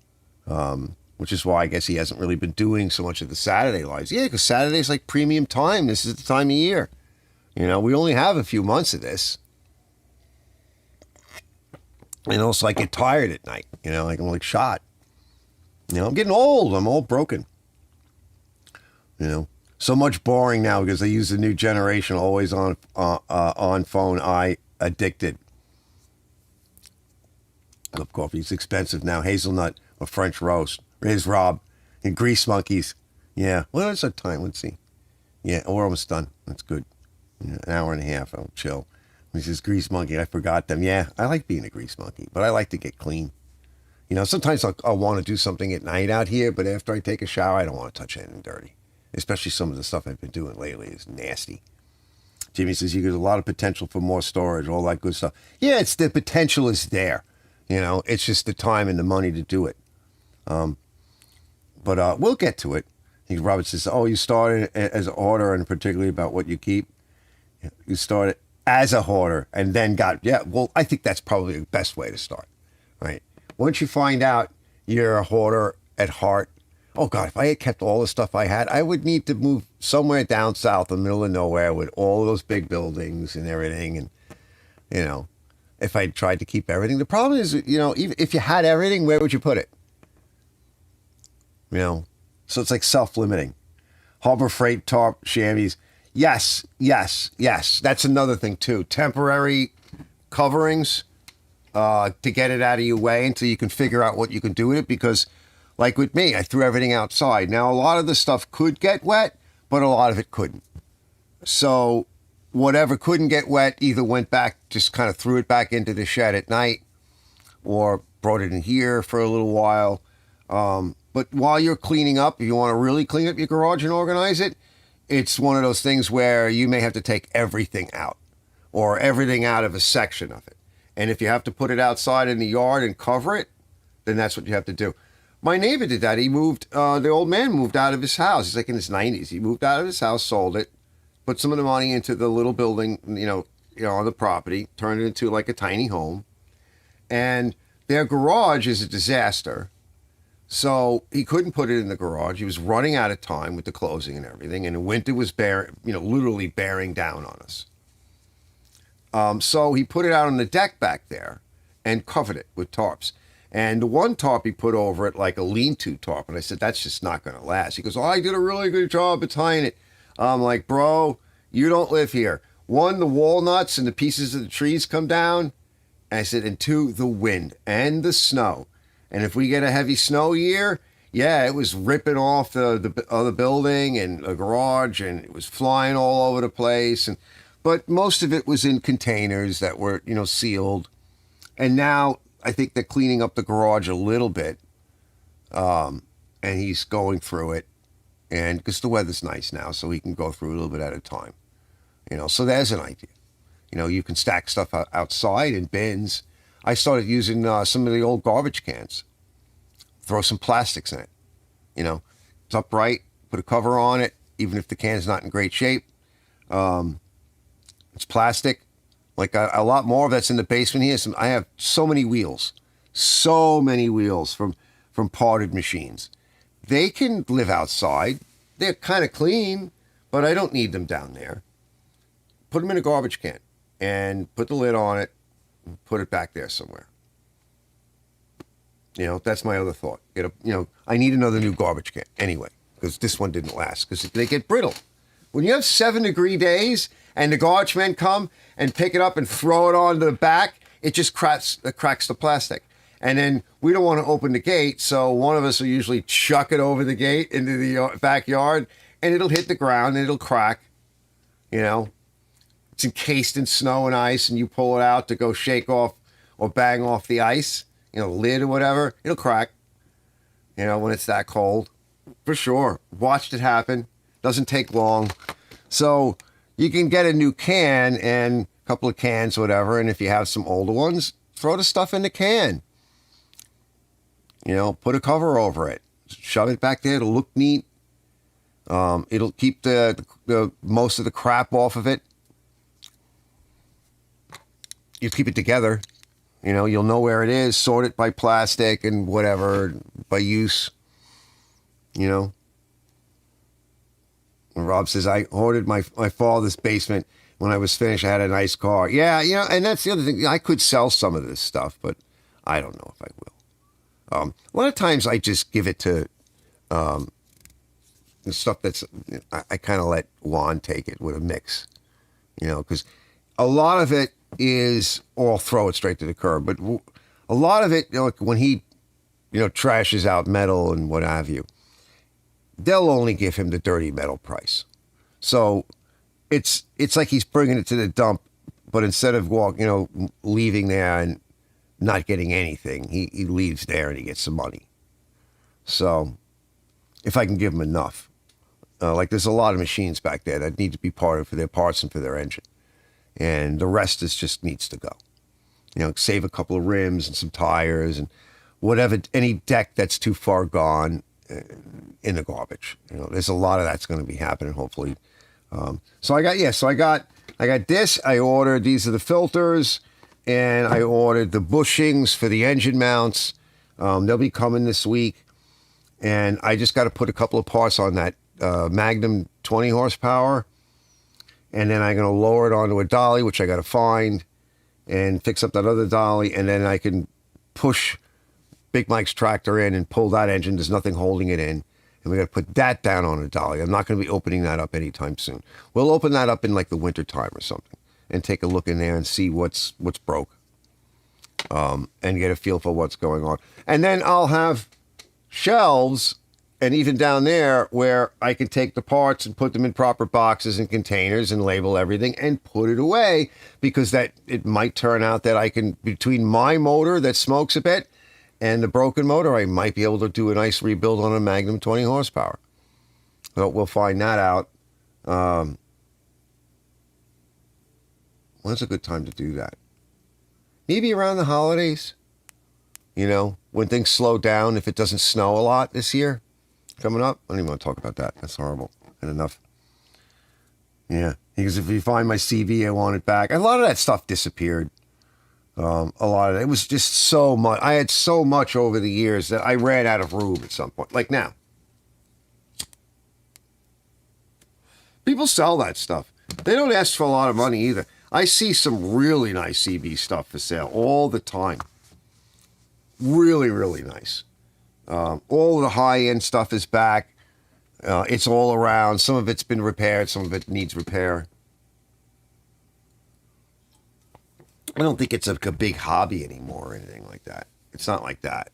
which is why I guess he hasn't really been doing so much of the Saturday lives. Yeah, because Saturday's like premium time. This is the time of year. We only have a few months of this. And also I get tired at night, like I'm like shot. I'm getting old. I'm all broken. So much boring now because they use the new generation, always on phone, addicted. Cup of coffee is expensive now. Hazelnut or French roast. Here's Rob. And grease monkeys. Yeah. Well, it's our time. Let's see. Yeah, we're almost done. That's good. An hour and a half. I'll chill. He says, grease monkey. I forgot them. Yeah, I like being a grease monkey, but I like to get clean. Sometimes I'll want to do something at night out here, but after I take a shower, I don't want to touch anything dirty. Especially some of the stuff I've been doing lately is nasty. Jimmy says, you got a lot of potential for more storage, all that good stuff. Yeah, it's the potential is there. It's just the time and the money to do it. But we'll get to it. Robert says, oh, you started as a hoarder, and particularly about what you keep. You started as a hoarder and then I think that's probably the best way to start, right? Once you find out you're a hoarder at heart. Oh God, if I had kept all the stuff I had, I would need to move somewhere down south in the middle of nowhere with all those big buildings and everything. And, you know, if I tried to keep everything, the problem is, you know, even if you had everything, where would you put it? You know, so it's like self-limiting. Harbor Freight tarp chamois. Yes, yes, yes. That's another thing too. Temporary coverings to get it out of your way until you can figure out what you can do with it. Because, like with me, I threw everything outside. Now, a lot of the stuff could get wet, but a lot of it couldn't. So whatever couldn't get wet either went back, just kind of threw it back into the shed at night, or brought it in here for a little while. But while you're cleaning up, if you want to really clean up your garage and organize it, it's one of those things where you may have to take everything out, or everything out of a section of it. And if you have to put it outside in the yard and cover it, then that's what you have to do. My neighbor did that. He moved, the old man moved out of his house. He's like in his 90s. He moved out of his house, sold it, put some of the money into the little building, on the property, turned it into like a tiny home. And their garage is a disaster. So he couldn't put it in the garage. He was running out of time with the closing and everything. And the winter was literally bearing down on us. So he put it out on the deck back there and covered it with tarps. And the one tarp he put over it like a lean-to tarp. And I said, that's just not going to last. He goes, oh, I did a really good job of tying it. I'm like, bro, you don't live here. One, the walnuts and the pieces of the trees come down. And I said, and two, the wind and the snow. And if we get a heavy snow year, yeah, it was ripping off the other building and a garage, and it was flying all over the place. But most of it was in containers that were, sealed. And now I think they're cleaning up the garage a little bit. And he's going through it. And because the weather's nice now, so he can go through a little bit at a time. So there's an idea. You can stack stuff outside in bins. I started using some of the old garbage cans. Throw some plastics in it. It's upright. Put a cover on it, even if the can's not in great shape. It's plastic. Like a lot more of that's in the basement here. I have so many wheels from parted machines. They can live outside. They're kind of clean, but I don't need them down there. Put them in a garbage can and put the lid on it. Put it back there somewhere. That's my other thought. I need another new garbage can anyway, because this one didn't last, because they get brittle. When you have 7-degree days and the garbage men come and pick it up and throw it onto the back, it just cracks the plastic. And then we don't want to open the gate, so one of us will usually chuck it over the gate into the backyard, and it'll hit the ground and it'll crack. It's encased in snow and ice, and you pull it out to go shake off or bang off the ice, lid or whatever, it'll crack, when it's that cold. For sure. Watched it happen. Doesn't take long. So you can get a new can and a couple of cans, whatever, and if you have some older ones, throw the stuff in the can. Put a cover over it. Shove it back there. It'll look neat. It'll keep the most of the crap off of it. You keep it together, you'll know where it is, sort it by plastic and whatever, by use, And Rob says, I ordered my father's basement. When I was finished, I had a nice car. Yeah, and that's the other thing. I could sell some of this stuff, but I don't know if I will. A lot of times I just give it to the stuff that's, I kind of let Juan take it with a mix, because a lot of it is, or I'll throw it straight to the curb. But a lot of it, when he, trashes out metal and what have you, they'll only give him the dirty metal price. So it's like he's bringing it to the dump, but instead of leaving there and not getting anything, he leaves there and he gets some money. So if I can give him enough, like there's a lot of machines back there that need to be parted for their parts and for their engine. And the rest just needs to go. Save a couple of rims and some tires and whatever, any deck that's too far gone in the garbage. There's a lot of that's going to be happening, hopefully. So I got this. I ordered, these are the filters, and I ordered the bushings for the engine mounts. They'll be coming this week, and I just got to put a couple of parts on that Magnum 20 horsepower, and then I'm going to lower it onto a dolly, which I got to find, and fix up that other dolly, and then I can push Big Mike's tractor in and pull that engine. There's nothing holding it in. And we got to put that down on a dolly. I'm not going to be opening that up anytime soon. We'll open that up in like the winter time or something and take a look in there and see what's broke, and get a feel for what's going on. And then I'll have shelves, and even down there where I can take the parts and put them in proper boxes and containers and label everything and put it away, because that it might turn out that I can, between my motor that smokes a bit and the broken motor, I might be able to do a nice rebuild on a Magnum 20 horsepower. So we'll find that out. When's a good time to do that? Maybe around the holidays. You know, when things slow down, if it doesn't snow a lot this year coming up. I don't even want to talk about that. That's horrible. And enough. Yeah. Because if you find my CV, I want it back. A lot of that stuff disappeared. A lot of it was just so much. I had so much over the years that I ran out of room at some point. Like now. People sell that stuff. They don't ask for a lot of money either. I see some really nice CB stuff for sale all the time. Really, really nice. All the high-end stuff is back. It's all around. Some of it's been repaired. Some of it needs repair. I don't think it's a big hobby anymore or anything like that. It's not like that.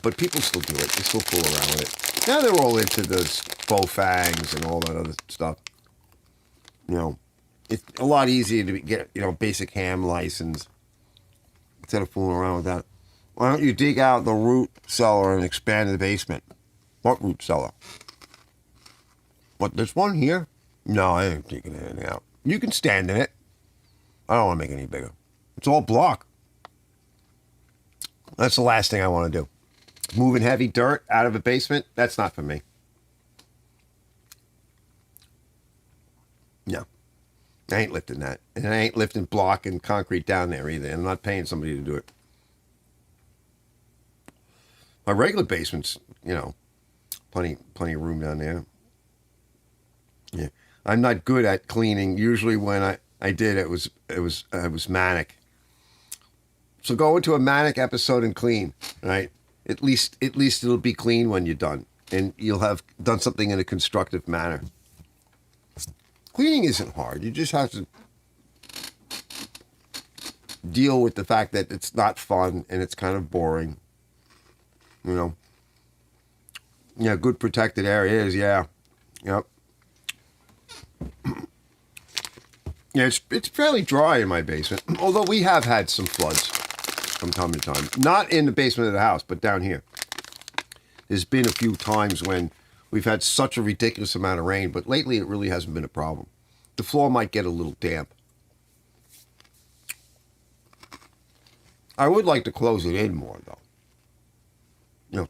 But people still do it. They still fool around with it. Now they're all into the Bofangs and all that other stuff. You know, it's a lot easier to get, basic ham license instead of fooling around with that. Why don't you dig out the root cellar and expand the basement? What root cellar? What, there's one here? No, I ain't taking anything out. You can stand in it. I don't want to make it any bigger. It's all block. That's the last thing I want to do. Moving heavy dirt out of a basement, that's not for me. No. I ain't lifting that. And I ain't lifting block and concrete down there either. I'm not paying somebody to do it. My regular basement's, plenty of room down there. Yeah. I'm not good at cleaning. Usually when I did, it was manic. So go into a manic episode and clean, right? At least it'll be clean when you're done, and you'll have done something in a constructive manner. Cleaning isn't hard. You just have to deal with the fact that it's not fun and it's kind of boring. Yeah, good protected areas, yeah. Yep. Yeah, it's fairly dry in my basement, although we have had some floods from time to time. Not in the basement of the house, but down here. There's been a few times when we've had such a ridiculous amount of rain, but lately it really hasn't been a problem. The floor might get a little damp. I would like to close it in more, though.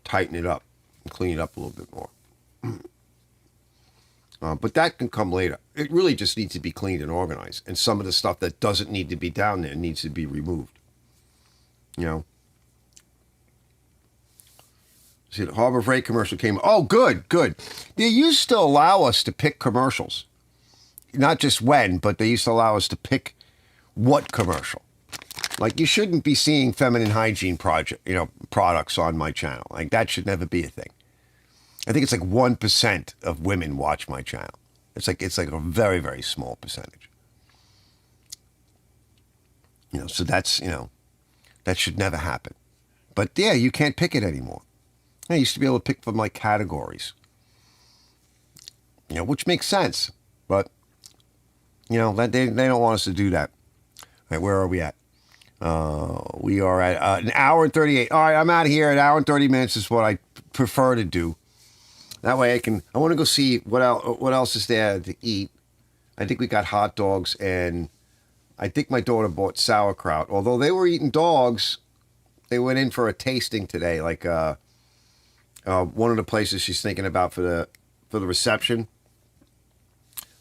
Tighten it up and clean it up a little bit more. But that can come later. It really just needs to be cleaned and organized. And some of the stuff that doesn't need to be down there needs to be removed. See, the Harbor Freight commercial came. Oh, good. They used to allow us to pick commercials. Not just when, but they used to allow us to pick what commercial. Like, you shouldn't be seeing feminine hygiene products on my channel. Like, that should never be a thing. I think it's like 1% of women watch my channel. It's like a very, very small percentage. So that's, that should never happen. But yeah, you can't pick it anymore. I used to be able to pick from like categories. Which makes sense. But, that they don't want us to do that. All right, where are we at? We are at an hour and 38. All right, I'm out of here. An hour and 30 minutes is what I prefer to do. That way I want to go see what else is there to eat. I think we got hot dogs, and I think my daughter bought sauerkraut. Although they were eating dogs, they went in for a tasting today, like one of the places she's thinking about for the reception.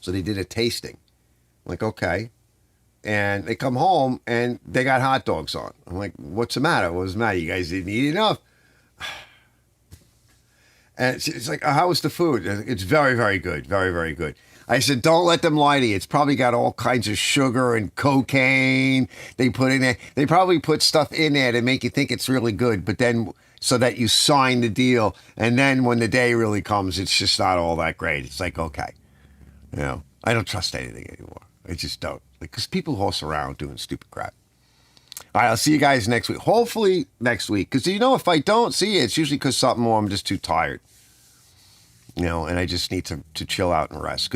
So they did a tasting. I'm like, okay. and they come home and they got hot dogs on. I'm like, what's the matter? What's the matter? You guys didn't eat enough. And it's like, how was the food? It's very, very good. Very, very good. I said, don't let them lie to you. It's probably got all kinds of sugar and cocaine they put in there. They probably put stuff in there to make you think it's really good, but then so that you sign the deal. And then when the day really comes, it's just not all that great. It's like, okay, I don't trust anything anymore. I just don't. Because people horse around doing stupid crap. All right, I'll see you guys next week. Hopefully next week. Because, if I don't see you, it's usually because something more, I'm just too tired. And I just need to chill out and rest.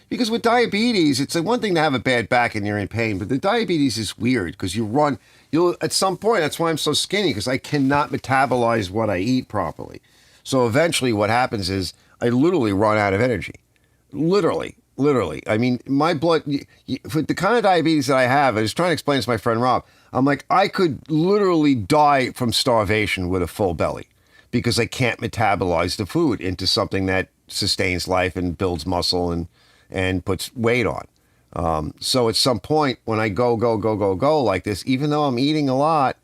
Because with diabetes, it's one thing to have a bad back and you're in pain, but the diabetes is weird because you'll at some point, that's why I'm so skinny, because I cannot metabolize what I eat properly. So eventually what happens is I literally run out of energy. Literally. I mean, my blood, for the kind of diabetes that I have, I was trying to explain this to my friend Rob. I'm like, I could literally die from starvation with a full belly because I can't metabolize the food into something that sustains life and builds muscle and puts weight on. So at some point when I go like this, even though I'm eating a lot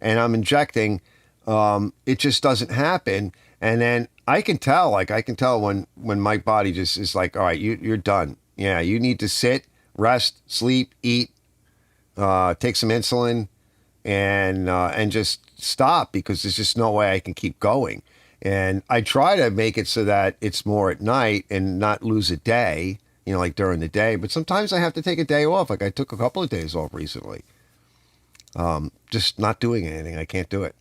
and I'm injecting, it just doesn't happen. And then I can tell when my body just is like, all right, you're done. Yeah, you need to sit, rest, sleep, eat, take some insulin, and just stop, because there's just no way I can keep going. And I try to make it so that it's more at night and not lose a day, like during the day. But sometimes I have to take a day off. Like I took a couple of days off recently. Just not doing anything. I can't do it.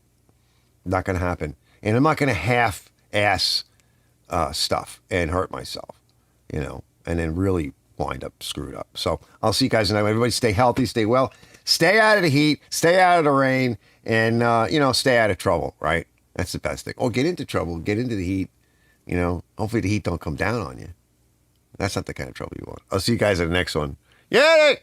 Not going to happen. And I'm not going to half-ass stuff and hurt myself, and then really wind up screwed up. So I'll see you guys tonight. Everybody stay healthy, stay well, stay out of the heat, stay out of the rain, and, stay out of trouble, right? That's the best thing. Or get into trouble, get into the heat, hopefully the heat don't come down on you. That's not the kind of trouble you want. I'll see you guys at the next one. Yay!